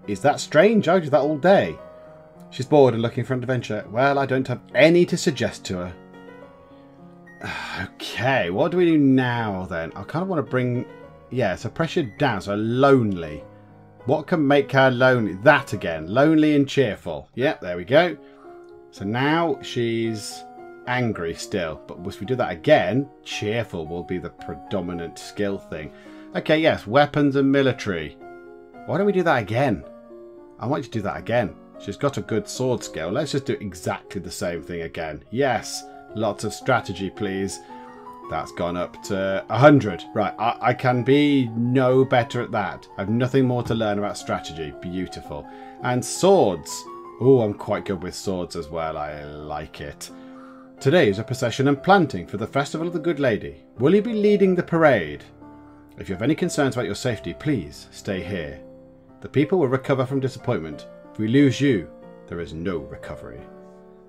Is that strange? I do that all day. She's bored and looking for an adventure. Well, I don't have any to suggest to her. Okay, what do we do now then? I kind of want to bring... Yeah, so pressure down, so lonely. What can make her lonely? That again. Lonely and cheerful. Yep, there we go. So now she's angry still. But once we do that again, cheerful will be the predominant skill thing. Okay, yes, weapons and military. Why don't we do that again? I want you to do that again. She's got a good sword skill. Let's just do exactly the same thing again. Yes, lots of strategy, please. That's gone up to 100. Right, I can be no better at that. I have nothing more to learn about strategy. Beautiful. And swords. Oh, I'm quite good with swords as well. I like it. Today is a procession and planting for the Festival of the Good Lady. Will you be leading the parade? If you have any concerns about your safety, please stay here. The people will recover from disappointment. If we lose you, there is no recovery.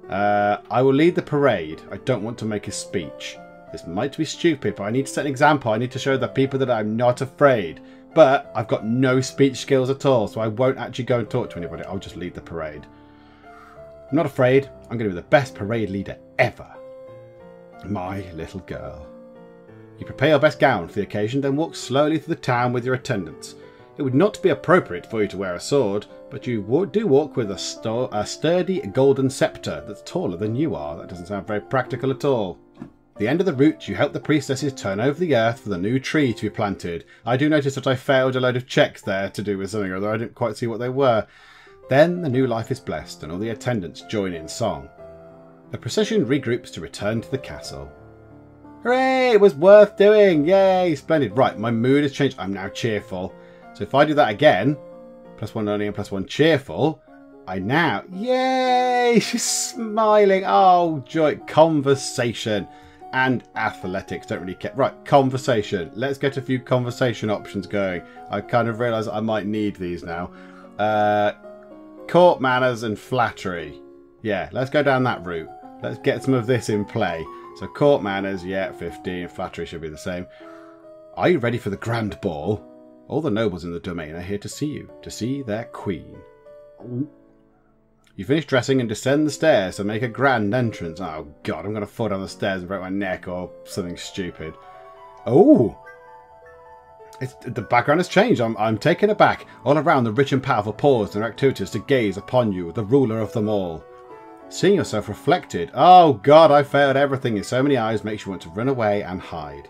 I will lead the parade. I don't want to make a speech. This might be stupid, but I need to set an example. I need to show the people that I'm not afraid. But I've got no speech skills at all, so I won't actually go and talk to anybody. I'll just lead the parade. I'm not afraid. I'm going to be the best parade leader ever. My little girl. You prepare your best gown for the occasion, then walk slowly through the town with your attendants. It would not be appropriate for you to wear a sword, but you do walk with a sturdy golden scepter that's taller than you are. That doesn't sound very practical at all. At the end of the route, you help the priestesses turn over the earth for the new tree to be planted. I do notice that I failed a load of checks there to do with something, although I didn't quite see what they were. Then the new life is blessed, and all the attendants join in song. The procession regroups to return to the castle. Hooray! It was worth doing! Yay! Splendid. Right, my mood has changed. I'm now cheerful. So if I do that again, +1 learning and +1 cheerful, I now... Yay! She's smiling. Oh, joy. Conversation. And athletics, don't really care. Right, conversation. Let's get a few conversation options going. I kind of realise I might need these now. Court manners and flattery. Yeah, let's go down that route. Let's get some of this in play. So court manners, yeah, 15. Flattery should be the same. Are you ready for the grand ball? All the nobles in the domain are here to see you, to see their queen. You finish dressing and descend the stairs to make a grand entrance. Oh god, I'm going to fall down the stairs and break my neck or something stupid. Oh! The background has changed. I'm taken aback. All around, the rich and powerful pause in their activities to gaze upon you, the ruler of them all. Seeing yourself reflected. Oh god, I failed everything in so many eyes makes you want to run away and hide.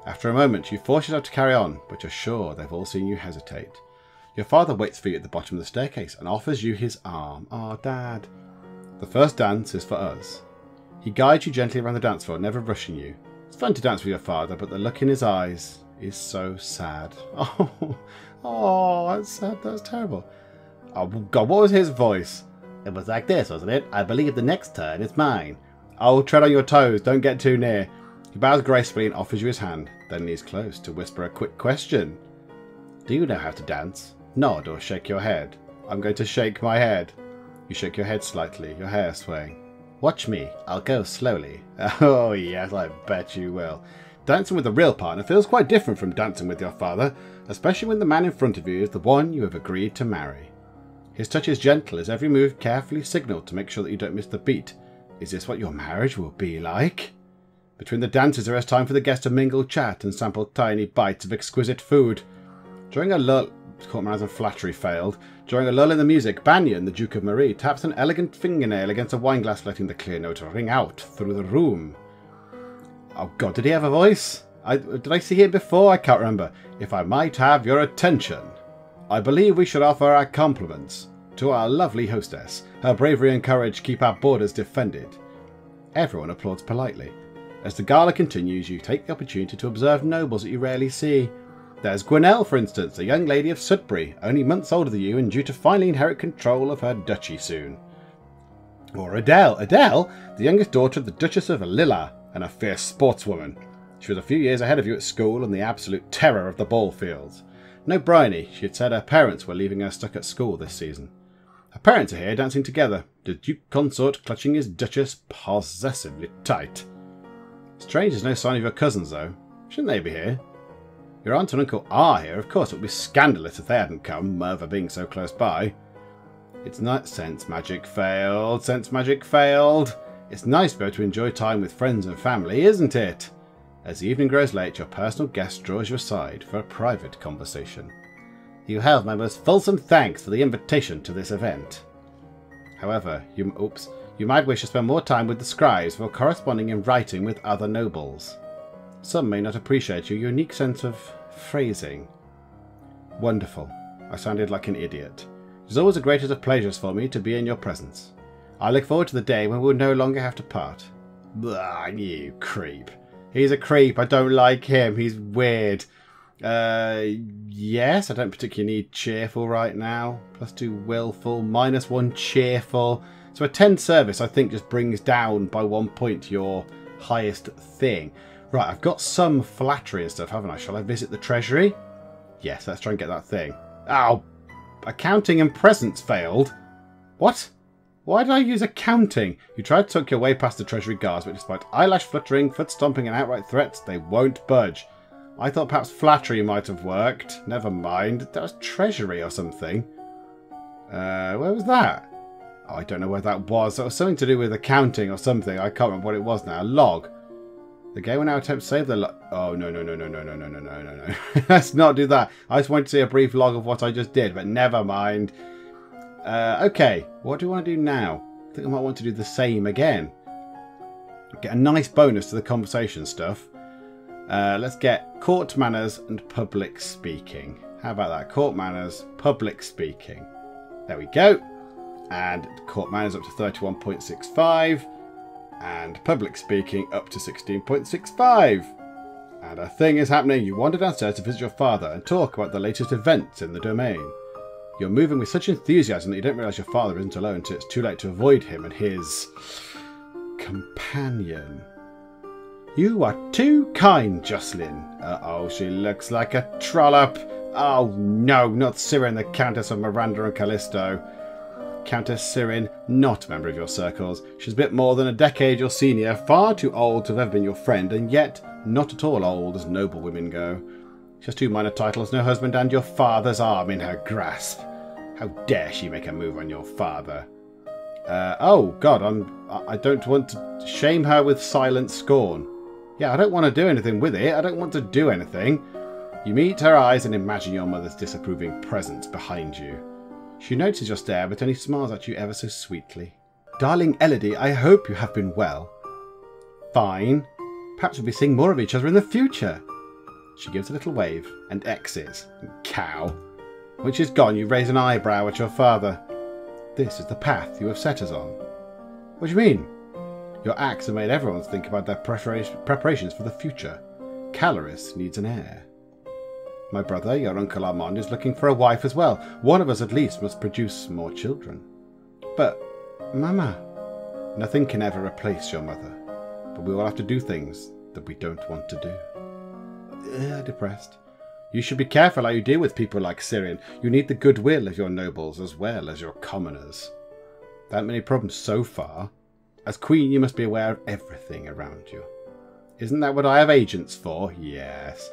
After a moment, you force yourself to carry on, but you're sure they've all seen you hesitate. Your father waits for you at the bottom of the staircase and offers you his arm. Oh, Dad. The first dance is for us. He guides you gently around the dance floor, never rushing you. It's fun to dance with your father, but the look in his eyes is so sad. Oh, that's sad. That's terrible. Oh, God, what was his voice? It was like this, wasn't it? I believe the next turn is mine. Oh, tread on your toes. Don't get too near. He bows gracefully and offers you his hand, then kneels close to whisper a quick question. Do you know how to dance? Nod or shake your head. I'm going to shake my head. You shake your head slightly, your hair swaying. Watch me. I'll go slowly. Oh yes, I bet you will. Dancing with a real partner feels quite different from dancing with your father, especially when the man in front of you is the one you have agreed to marry. His touch is gentle, his every move carefully signalled to make sure that you don't miss the beat. Is this what your marriage will be like? Between the dances there is time for the guests to mingle, chat and sample tiny bites of exquisite food. During a lull... Court manners and flattery failed. During a lull in the music, Banyan, the Duke of Marie, taps an elegant fingernail against a wineglass, letting the clear note ring out through the room. Oh God, did he have a voice? Did I see him before? I can't remember. If I might have your attention. I believe we should offer our compliments to our lovely hostess. Her bravery and courage keep our borders defended. Everyone applauds politely. As the gala continues, you take the opportunity to observe nobles that you rarely see. There's Gwenelle, for instance, a young lady of Sudbury, only months older than you and due to finally inherit control of her duchy soon. Or Adele. Adele, the youngest daughter of the Duchess of Lilla and a fierce sportswoman. She was a few years ahead of you at school and the absolute terror of the ball fields. No Bryony, she had said her parents were leaving her stuck at school this season. Her parents are here dancing together, the Duke Consort clutching his Duchess possessively tight. Strange there's no sign of your cousins though. Shouldn't they be here? Your aunt and uncle are here, of course it would be scandalous if they hadn't come, Merva being so close by. It's not sense magic failed, sense magic failed. It's nice to be able to enjoy time with friends and family, isn't it? As the evening grows late, your personal guest draws you aside for a private conversation. You have my most fulsome thanks for the invitation to this event. However, you might wish to spend more time with the scribes for corresponding in writing with other nobles. Some may not appreciate your unique sense of phrasing. Wonderful. I sounded like an idiot. It is always the greatest of pleasures for me to be in your presence. I look forward to the day when we will no longer have to part. Blah, you creep. He's a creep. I don't like him. He's weird. Yes, I don't particularly need cheerful right now. +2 willful, -1 cheerful. So a 10 service, I think, just brings down by 1 point your highest thing. Right, I've got some flattery and stuff, haven't I? Shall I visit the treasury? Yes, let's try and get that thing. Ow! Accounting and presents failed. What? Why did I use accounting? You tried to tuck your way past the treasury guards, but despite eyelash fluttering, foot stomping and outright threats, they won't budge. I thought perhaps flattery might have worked. Never mind. That was treasury or something. Where was that? Oh, I don't know where that was. That was something to do with accounting or something. I can't remember what it was now. Log. The game will now attempt to save the log. Oh, no. Let's not do that. I just wanted to see a brief log of what I just did, but never mind. Okay, what do I want to do now? I think I might want to do the same again. Get a nice bonus to the conversation stuff. Let's get court manners and public speaking. How about that? Court manners, public speaking. There we go. And court manners up to 31.65. And public speaking up to 16.65. And a thing is happening. You wander downstairs to visit your father and talk about the latest events in the domain. You're moving with such enthusiasm that you don't realise your father isn't alone until it's too late to avoid him and his companion. You are too kind, Jocelyn. Uh-oh, she looks like a trollop. Oh no, not Sirin, the Countess of Miranda and Callisto. Countess Sirin, not a member of your circles. She's a bit more than a decade your senior, far too old to have ever been your friend, and yet not at all old as noble women go. She has 2 minor titles, no husband, and your father's arm in her grasp. How dare she make a move on your father? Oh God, I don't want to shame her with silent scorn. Yeah, I don't want to do anything with it. I don't want to do anything. You meet her eyes and imagine your mother's disapproving presence behind you. She notices your stare, but only smiles at you ever so sweetly. Darling Elodie, I hope you have been well. Fine. Perhaps we'll be seeing more of each other in the future. She gives a little wave and exits. Cow. When she's gone, you raise an eyebrow at your father. This is the path you have set us on. What do you mean? Your acts have made everyone think about their preparations for the future. Caloris needs an heir. My brother, your Uncle Armand, is looking for a wife as well. One of us at least must produce more children. But, Mama, nothing can ever replace your mother. But we will have to do things that we don't want to do. Depressed. You should be careful how you deal with people like Sirin. You need the goodwill of your nobles as well as your commoners. There aren't many problems so far. As queen, you must be aware of everything around you. Isn't that what I have agents for? Yes.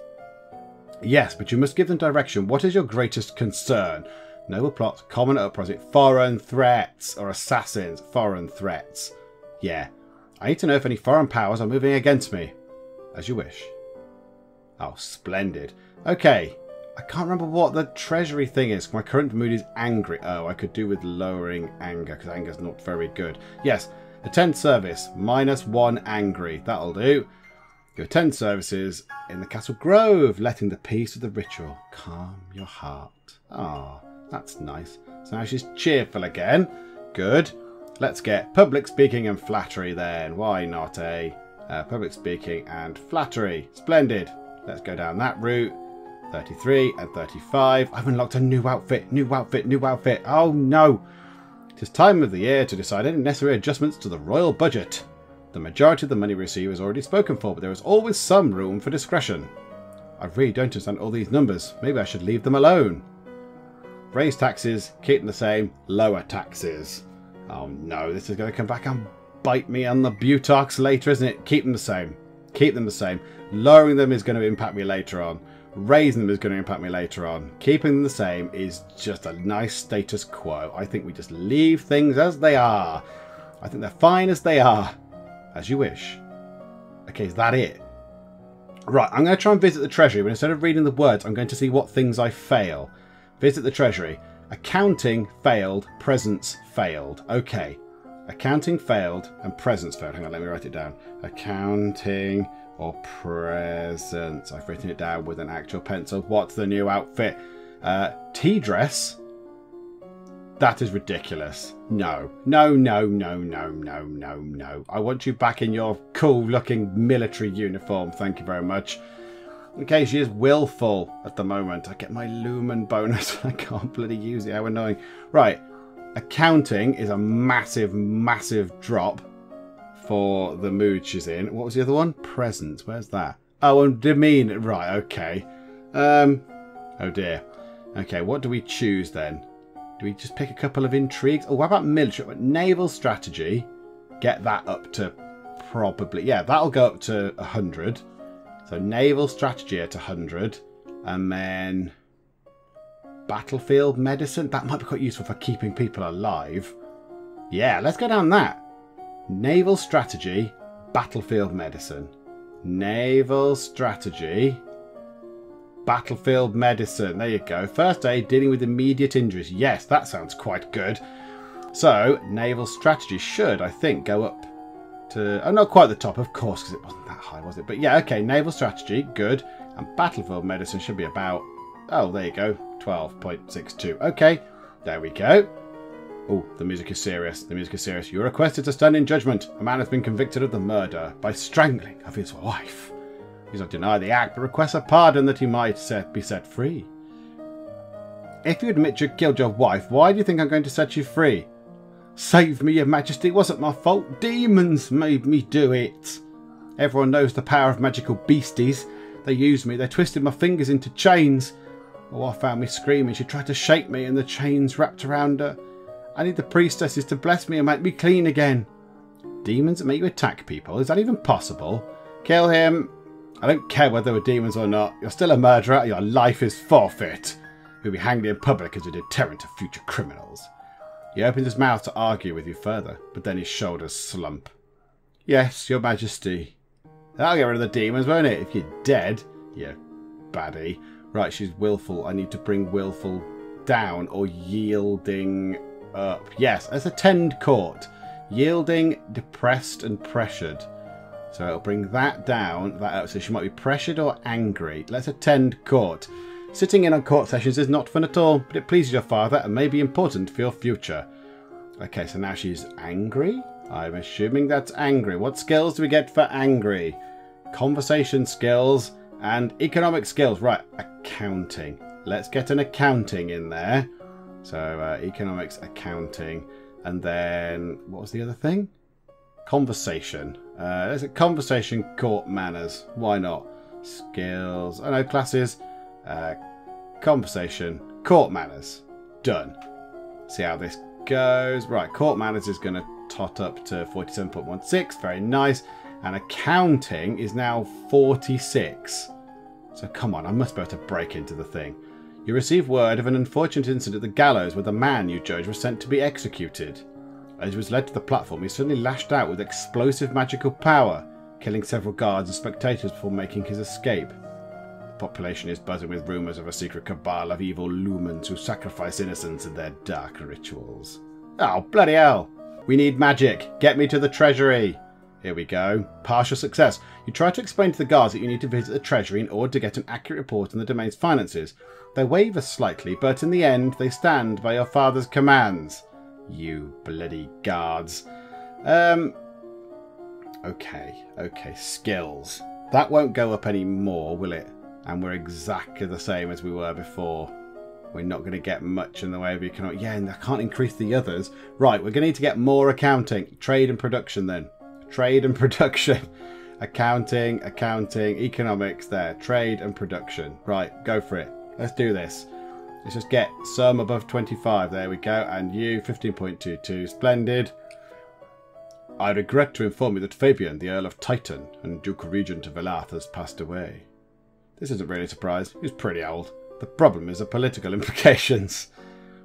Yes, but you must give them direction. What is your greatest concern? Noble plots, common uprising, foreign threats, or assassins, foreign threats. Yeah. I need to know if any foreign powers are moving against me. As you wish. Oh, splendid. Okay. I can't remember what the treasury thing is. My current mood is angry. Oh, I could do with lowering anger, because anger's not very good. Yes. Attend service. -1 angry. That'll do. You attend services in the Castle Grove, letting the peace of the ritual calm your heart. Ah, that's nice. So now she's cheerful again. Good. Let's get public speaking and flattery then. Why not, eh? Public speaking and flattery. Splendid. Let's go down that route. 33 and 35. I've unlocked a new outfit. New outfit. New outfit. Oh no. It is time of the year to decide any necessary adjustments to the royal budget. The majority of the money we receive is already spoken for, but there is always some room for discretion. I really don't understand all these numbers. Maybe I should leave them alone. Raise taxes, keep them the same, lower taxes. Oh no, this is going to come back and bite me on the buttocks later, isn't it? Keep them the same. Keep them the same. Lowering them is going to impact me later on. Raising them is going to impact me later on. Keeping them the same is just a nice status quo. I think we just leave things as they are. I think they're fine as they are. As you wish. Okay, is that it? Right, I'm going to try and visit the treasury, but instead of reading the words, I'm going to see what things I fail. Visit the treasury. Accounting failed, presents failed. Okay. Accounting failed and presents failed. Hang on, let me write it down. Accounting or presents. I've written it down with an actual pencil. What's the new outfit? Tea dress? That is ridiculous. No. No, no, no, no, no, no, no. I want you back in your cool-looking military uniform. Thank you very much. Okay, she is willful at the moment. I get my lumen bonus. I can't bloody use it. How annoying. Right. Accounting is a massive, massive drop for the mood she's in. What was the other one? Presents. Where's that? Oh, and demeanor. Right, okay. Oh dear. Okay, what do we choose then? Do we just pick a couple of intrigues? Oh, what about military? Naval strategy. Get that up to probably... Yeah, that'll go up to 100. So naval strategy at 100. And then... battlefield medicine. That might be quite useful for keeping people alive. Yeah, let's go down that. Naval strategy. Battlefield medicine. Naval strategy... battlefield medicine. There you go. First aid, dealing with immediate injuries. Yes, that sounds quite good. So, naval strategy should, I think, go up to... Oh, not quite the top, of course, because it wasn't that high, was it? But yeah, okay, naval strategy, good. And battlefield medicine should be about... Oh, there you go. 12.62. Okay, there we go. Oh, the music is serious. The music is serious. You are requested to stand in judgment. A man has been convicted of the murder by strangling of his wife. He does not deny the act, but requests a pardon that he might be set free. If you admit you killed your wife, why do you think I'm going to set you free? Save me, your majesty. It wasn't my fault. Demons made me do it. Everyone knows the power of magical beasties. They used me. They twisted my fingers into chains. Oh, I found me screaming. She tried to shake me and the chains wrapped around her. I need the priestesses to bless me and make me clean again. Demons that make you attack people? Is that even possible? Kill him. I don't care whether they were demons or not. You're still a murderer. Your life is forfeit. You'll be hanged in public as a deterrent to future criminals. He opens his mouth to argue with you further, but then his shoulders slump. Yes, your majesty. That'll get rid of the demons, won't it? If you're dead, you baddie. Right, she's willful. I need to bring willful down or yielding up. Yes, let's attend court. Yielding, depressed and pressured. So it'll bring that down, that up. So she might be pressured or angry. Let's attend court. Sitting in on court sessions is not fun at all, but it pleases your father and may be important for your future. Okay, so now she's angry? I'm assuming that's angry. What skills do we get for angry? Conversation skills and economic skills. Right, accounting. Let's get an accounting in there. So economics, accounting. And then, what was the other thing? Conversation. There's a conversation, court manners. Why not? Skills. I know, classes. Conversation, court manners. Done. See how this goes. Right, court manners is going to tot up to 47.16. Very nice. And accounting is now 46. So come on, I must be able to break into the thing. You receive word of an unfortunate incident at the gallows where the man you judge was sent to be executed. As he was led to the platform, he suddenly lashed out with explosive magical power, killing several guards and spectators before making his escape. The population is buzzing with rumours of a secret cabal of evil lumens who sacrifice innocents in their dark rituals. Oh, bloody hell! We need magic! Get me to the treasury! Here we go. Partial success. You try to explain to the guards that you need to visit the treasury in order to get an accurate report on the domain's finances. They waver slightly, but in the end, they stand by your father's commands. You bloody guards. Okay, skills. That won't go up any more, will it? And we're exactly the same as we were before. We're not going to get much in the way of economic... Yeah, and I can't increase the others. Right, we're going to need to get more accounting. Trade and production then. Trade and production. Accounting, economics there. Trade and production. Right, go for it. Let's do this. Let's just get some above 25. There we go. And you, 15.22. Splendid. I regret to inform you that Fabian, the Earl of Titan and Duke Regent of Elath, has passed away. This isn't really a surprise. He's pretty old. The problem is the political implications.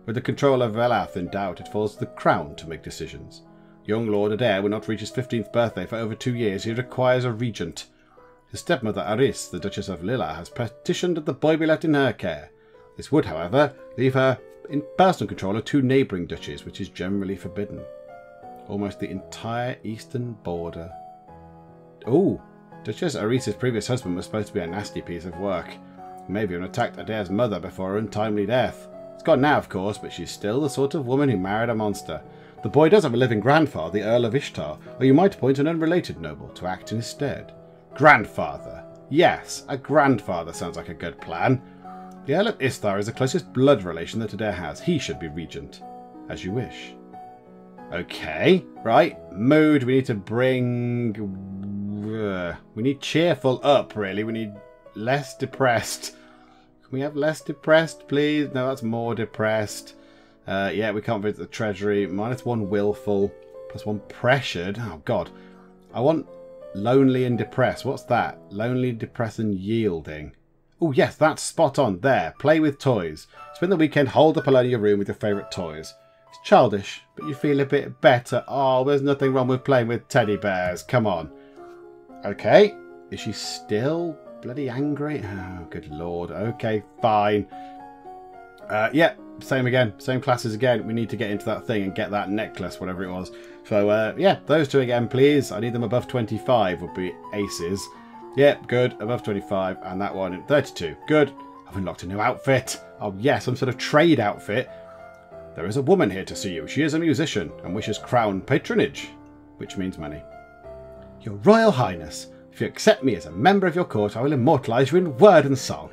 With the control of Elath in doubt, it falls to the Crown to make decisions. Young Lord Adair will not reach his 15th birthday for over 2 years. He requires a regent. His stepmother Aris, the Duchess of Lilla, has petitioned that the boy be left in her care. This would, however, leave her in personal control of 2 neighbouring duchies, which is generally forbidden. Almost the entire eastern border. Ooh, Duchess Aris's previous husband was supposed to be a nasty piece of work. Maybe even attacked Adair's mother before her untimely death. It's gone now, of course, but she's still the sort of woman who married a monster. The boy does have a living grandfather, the Earl of Ishtar, or you might appoint an unrelated noble to act in his stead. Grandfather. Yes, a grandfather sounds like a good plan. The Earl of Ishtar is the closest blood relation that Adair has. He should be regent. As you wish. Okay, right. Mood, we need to bring... we need cheerful up, really. We need less depressed. Can we have less depressed, please? No, that's more depressed. Yeah, we can't visit the treasury. -1 willful. +1 pressured. Oh, God. I want lonely and depressed. What's that? Lonely, depressed and yielding. Oh, yes, that's spot on. There. Play with toys. Spend the weekend holed up alone in your room with your favourite toys. It's childish, but you feel a bit better. Oh, there's nothing wrong with playing with teddy bears. Come on. Okay. Is she still bloody angry? Oh, good lord. Okay, fine. Yeah, same again. Same classes again. We need to get into that thing and get that necklace, whatever it was. So, yeah, those 2 again, please. I need them above 25 would be aces. Yep, good. Above 25. And that one, 32. Good. I've unlocked a new outfit. Oh, yes, some sort of trade outfit. There is a woman here to see you. She is a musician and wishes crown patronage, which means money. Your Royal Highness, if you accept me as a member of your court, I will immortalise you in word and song.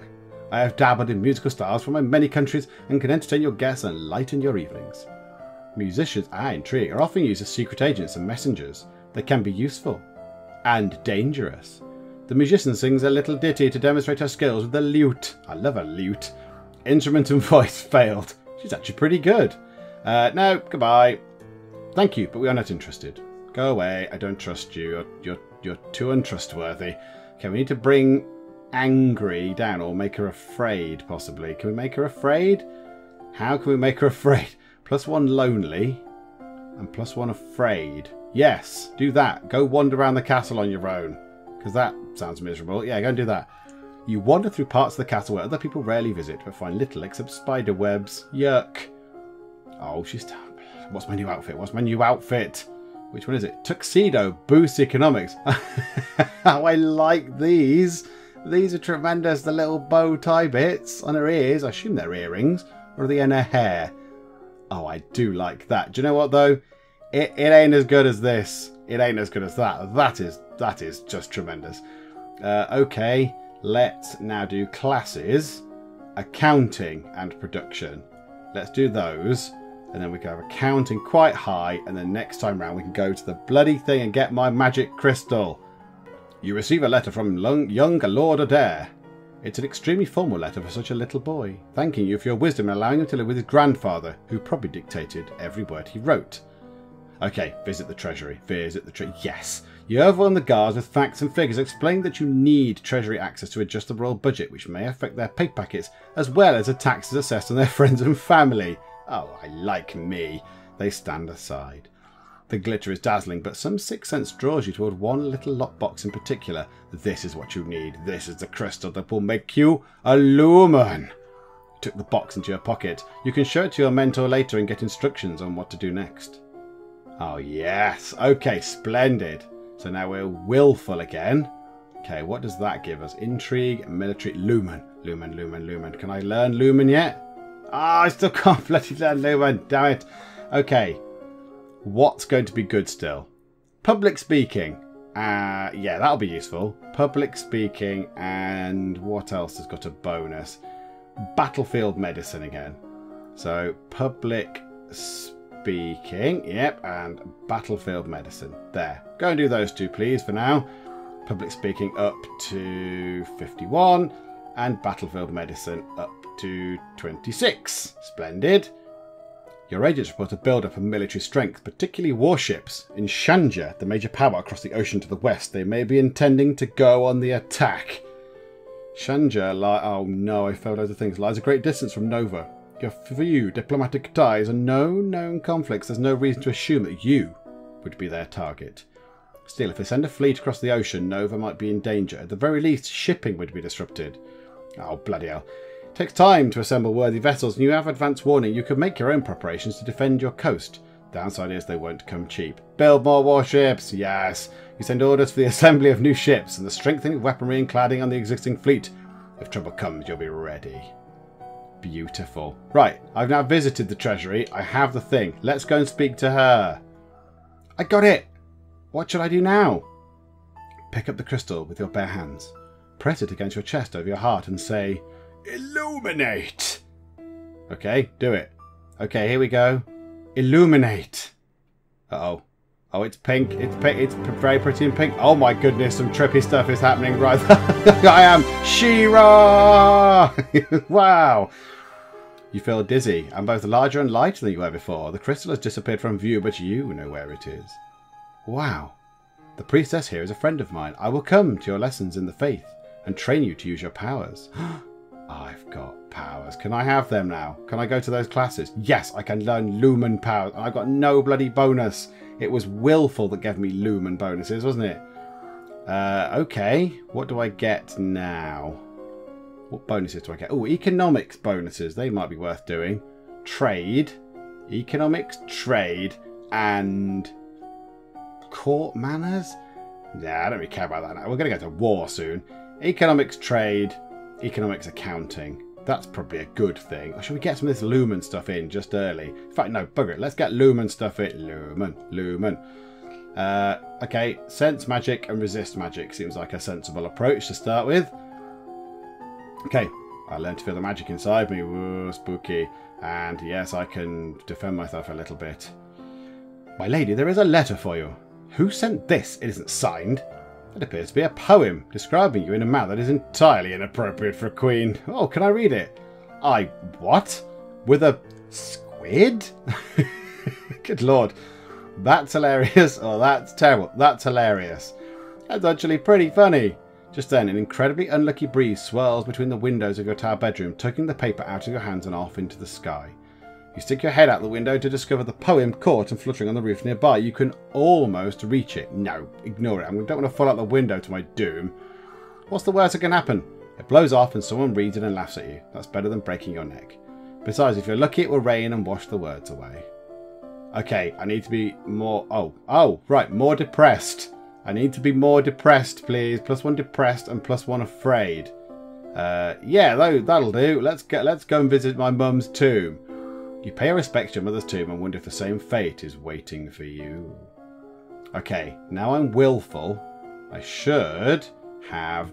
I have dabbled in musical styles from my many countries and can entertain your guests and lighten your evenings. Musicians, intrigue, are often used as secret agents and messengers. They can be useful and dangerous. The musician sings a little ditty to demonstrate her skills with the lute. I love a lute. Instrument and voice failed. She's actually pretty good. No, goodbye. Thank you, but we are not interested. Go away. I don't trust you. You're too untrustworthy. Okay, we need to bring angry down or make her afraid, possibly. Can we make her afraid? How can we make her afraid? +1 lonely and +1 afraid. Yes, do that. Go wander around the castle on your own. Because that sounds miserable. Yeah, go and do that. You wander through parts of the castle where other people rarely visit, but find little except spider webs. Yuck. Oh, she's... What's my new outfit? What's my new outfit? Which one is it? Tuxedo. Boost economics. Oh, I like these. These are tremendous. The little bow tie bits on her ears. I assume they're earrings. Or are they in her hair? Oh, I do like that. Do you know what, though? It ain't as good as this. It ain't as good as that. That is just tremendous. Okay. Let's now do classes, accounting and production. Let's do those. And then we can have accounting quite high. And then next time round we can go to the bloody thing and get my magic crystal. You receive a letter from young Lord Adair. It's an extremely formal letter for such a little boy, thanking you for your wisdom and allowing him to live with his grandfather, who probably dictated every word he wrote. Okay, visit the treasury. Visit the treasury. Yes, You overwhelm the guards with facts and figures, explaining that you need treasury access to adjust the royal budget, which may affect their pay packets, as well as the taxes assessed on their friends and family. Oh, I like me. They stand aside. The glitter is dazzling, but some sixth sense draws you toward one little lockbox in particular. This is what you need. This is the crystal that will make you a lumen. You took the box into your pocket. You can show it to your mentor later and get instructions on what to do next. Oh, yes. Okay, splendid. So now we're willful again. Okay, what does that give us? Intrigue, military, lumen. Lumen, lumen, lumen. Can I learn lumen yet? Ah, I still can't bloody learn lumen. Damn it. Okay. What's going to be good still? Public speaking. Yeah, that'll be useful. Public speaking, and what else has got a bonus? Battlefield medicine again. So, public speaking, yep, and battlefield medicine. There. Go and do those two, please, for now. Public speaking up to 51, and battlefield medicine up to 26. Splendid. Your agents report a build-up of military strength, particularly warships. In Shanja, the major power across the ocean to the west, they may be intending to go on the attack. Shanja, oh no, I failed other things, lies a great distance from Nova. You have few diplomatic ties and no known conflicts. There's no reason to assume that you would be their target. Still, if they send a fleet across the ocean, Nova might be in danger. At the very least, shipping would be disrupted. Oh, bloody hell. It takes time to assemble worthy vessels, and you have advance warning. You can make your own preparations to defend your coast. Downside is they won't come cheap. Build more warships, yes. You send orders for the assembly of new ships and the strengthening of weaponry and cladding on the existing fleet. If trouble comes, you'll be ready. Beautiful. Right, I've now visited the treasury. I have the thing. Let's go and speak to her. I got it. What should I do now? Pick up the crystal with your bare hands. Press it against your chest over your heart and say, illuminate. Okay, do it. Okay, here we go. Illuminate. Uh-oh. Oh, it's pink. It's pink. It's very pretty and pink. Oh my goodness, some trippy stuff is happening right there. I am She-Ra! Wow. You feel dizzy and both larger and lighter than you were before. The crystal has disappeared from view, but you know where it is. Wow. The priestess here is a friend of mine. I will come to your lessons in the faith and train you to use your powers. I've got powers. Can I have them now? Can I go to those classes? Yes, I can learn lumen powers. And I've got no bloody bonus. It was willful that gave me lumen bonuses, wasn't it? Okay. What do I get now? What bonuses do I get? Oh, economics bonuses. They might be worth doing. Trade. Economics, trade, and court manners? Yeah, I don't really care about that now. We're going to go to war soon. Economics, trade, economics, accounting. That's probably a good thing. Or should we get some of this lumen stuff in just early? In fact, no, bugger it. Let's get lumen stuff in. Lumen. Okay, sense magic and resist magic seems like a sensible approach to start with. Okay, I learned to feel the magic inside me. Whoa, spooky. And yes, I can defend myself a little bit. My lady, there is a letter for you. Who sent this? It isn't signed. It appears to be a poem describing you in a manner that is entirely inappropriate for a queen. Oh, can I read it? What? With a squid? Good lord. That's hilarious. Oh, that's terrible. That's hilarious. That's actually pretty funny. Just then, an incredibly unlucky breeze swirls between the windows of your tower bedroom, tugging the paper out of your hands and off into the sky. You stick your head out the window to discover the poem caught and fluttering on the roof nearby. You can almost reach it. No, ignore it. I don't want to fall out the window to my doom. What's the worst that can happen? It blows off and someone reads it and laughs at you. That's better than breaking your neck. Besides, if you're lucky, it will rain and wash the words away. Okay, I need to be more... Oh, right, more depressed. I need to be more depressed, please. +1 depressed and +1 afraid. Yeah, that'll do. Let's go and visit my mum's tomb. You pay your respects to your mother's tomb and wonder if the same fate is waiting for you. Okay, now I'm willful. I should have,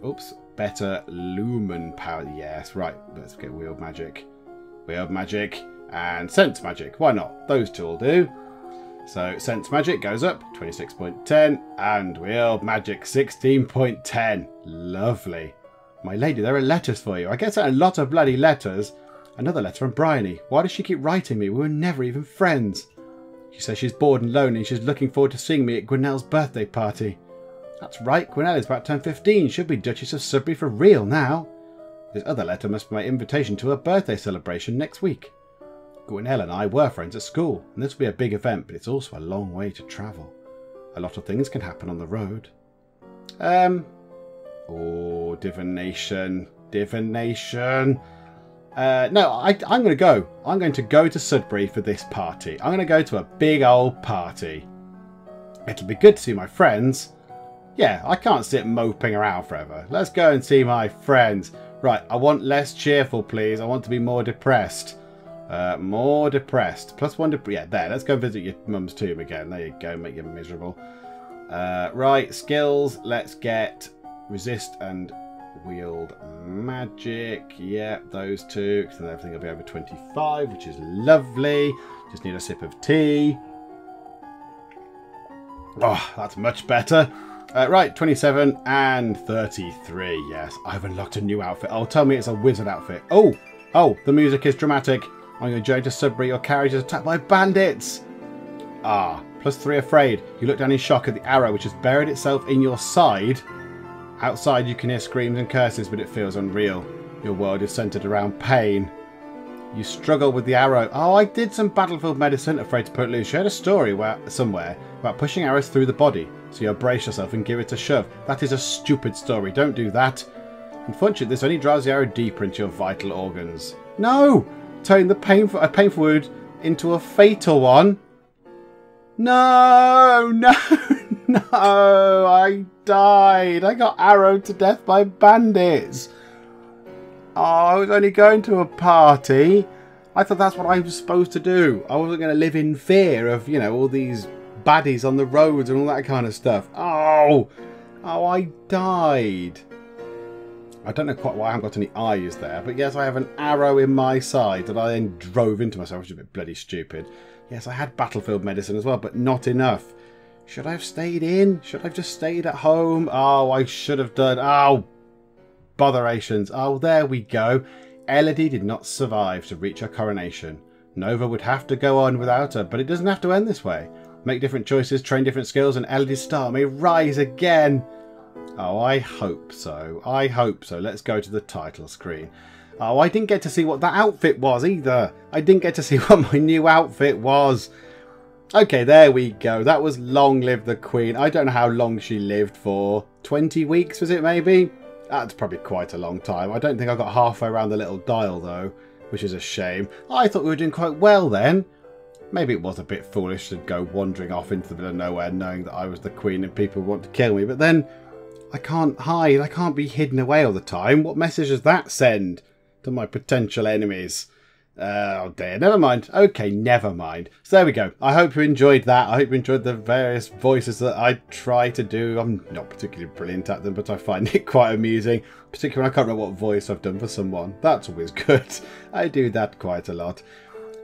better lumen power. Yes, right. Let's get wheeled magic. Wheeled magic and sense magic. Why not? Those two will do. So sense magic goes up 26.10 and wheeled magic 16.10. Lovely. My lady, there are letters for you. I get a lot of bloody letters. Another letter from Bryony. Why does she keep writing me? We were never even friends. She says she's bored and lonely and she's looking forward to seeing me at Gwinnell's birthday party. That's right, Gwinella's about to turn 15. Should be Duchess of Sudbury for real now. This other letter must be my invitation to her birthday celebration next week. Gwynella and I were friends at school, and this will be a big event, but it's also a long way to travel. A lot of things can happen on the road. Oh, divination. Divination. No, I'm going to go. I'm going to go to Sudbury for this party. I'm going to go to a big old party. It'll be good to see my friends. Yeah, I can't sit moping around forever. Let's go and see my friends. Right, I want less cheerful, please. I want to be more depressed. More depressed. +1 yeah, there. Let's go visit your mum's tomb again. There you go. Make you miserable. Right, skills. Let's get resist and wield magic. Yeah, those two. Because then everything will be over 25, which is lovely. Just need a sip of tea. Oh, that's much better. Right, 27 and 33. Yes, I've unlocked a new outfit. Oh, tell me it's a wizard outfit. Oh, the music is dramatic. On your journey to Sudbury, your carriage is attacked by bandits. Ah, +3 afraid. You look down in shock at the arrow which has buried itself in your side. Outside you can hear screams and curses, but it feels unreal. Your world is centered around pain. You struggle with the arrow. Oh, I did some battlefield medicine, afraid to put loose. You heard a story somewhere about pushing arrows through the body. So you brace yourself and give it a shove. That is a stupid story. Don't do that. Unfortunately, this only drives the arrow deeper into your vital organs. No! Turning a painful wound into a fatal one. No! No! No! I died. I got arrowed to death by bandits. Oh, I was only going to a party. I thought that's what I was supposed to do. I wasn't going to live in fear of, you know, all these baddies on the roads and all that kind of stuff. Oh! Oh, I died. I don't know quite why I haven't got any eyes there, but yes, I have an arrow in my side that I then drove into myself, which is a bit bloody stupid. Yes, I had battlefield medicine as well, but not enough. Should I have stayed in? Should I have just stayed at home? Oh, I should have done. Oh, botherations. Oh, there we go. Elodie did not survive to reach her coronation. Nova would have to go on without her, but it doesn't have to end this way. Make different choices, train different skills, and Elodie's star may rise again. Oh, I hope so. I hope so. Let's go to the title screen. Oh, I didn't get to see what that outfit was either. I didn't get to see what my new outfit was. Okay, there we go. That was Long Live the Queen. I don't know how long she lived for. 20 weeks, was it maybe? That's probably quite a long time. I don't think I got halfway around the little dial though, which is a shame. I thought we were doing quite well then. Maybe it was a bit foolish to go wandering off into the middle of nowhere knowing that I was the Queen and people want to kill me, but then I can't hide. I can't be hidden away all the time. What message does that send to my potential enemies? Oh dear, never mind. Okay, never mind. So there we go. I hope you enjoyed that. I hope you enjoyed the various voices that I try to do. I'm not particularly brilliant at them, but I find it quite amusing. Particularly when I can't remember what voice I've done for someone. That's always good. I do that quite a lot.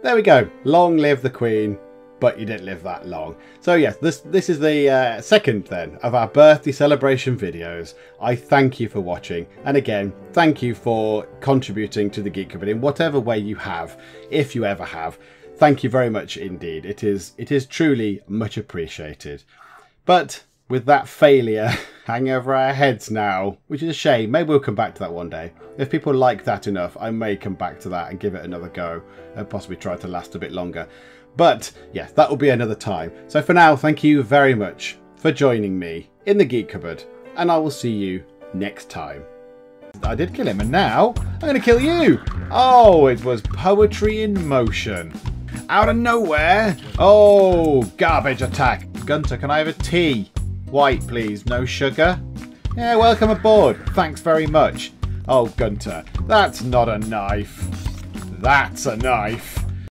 There we go. Long live the Queen. But you didn't live that long. So yes, this is the second then of our birthday celebration videos. I thank you for watching, and again, thank you for contributing to the Geek Cupboard in whatever way you have, if you ever have. Thank you very much indeed. It is truly much appreciated. But with that failure hanging over our heads now, which is a shame. Maybe we'll come back to that one day. If people like that enough, I may come back to that and give it another go and possibly try to last a bit longer. But yes, that will be another time. So for now, thank you very much for joining me in the Geek Cupboard, and I will see you next time. I did kill him, and now I'm going to kill you. Oh, it was poetry in motion. Out of nowhere. Oh, garbage attack. Gunter, can I have a tea? White, please. No sugar? Yeah, welcome aboard. Thanks very much. Oh, Gunter, that's not a knife. That's a knife.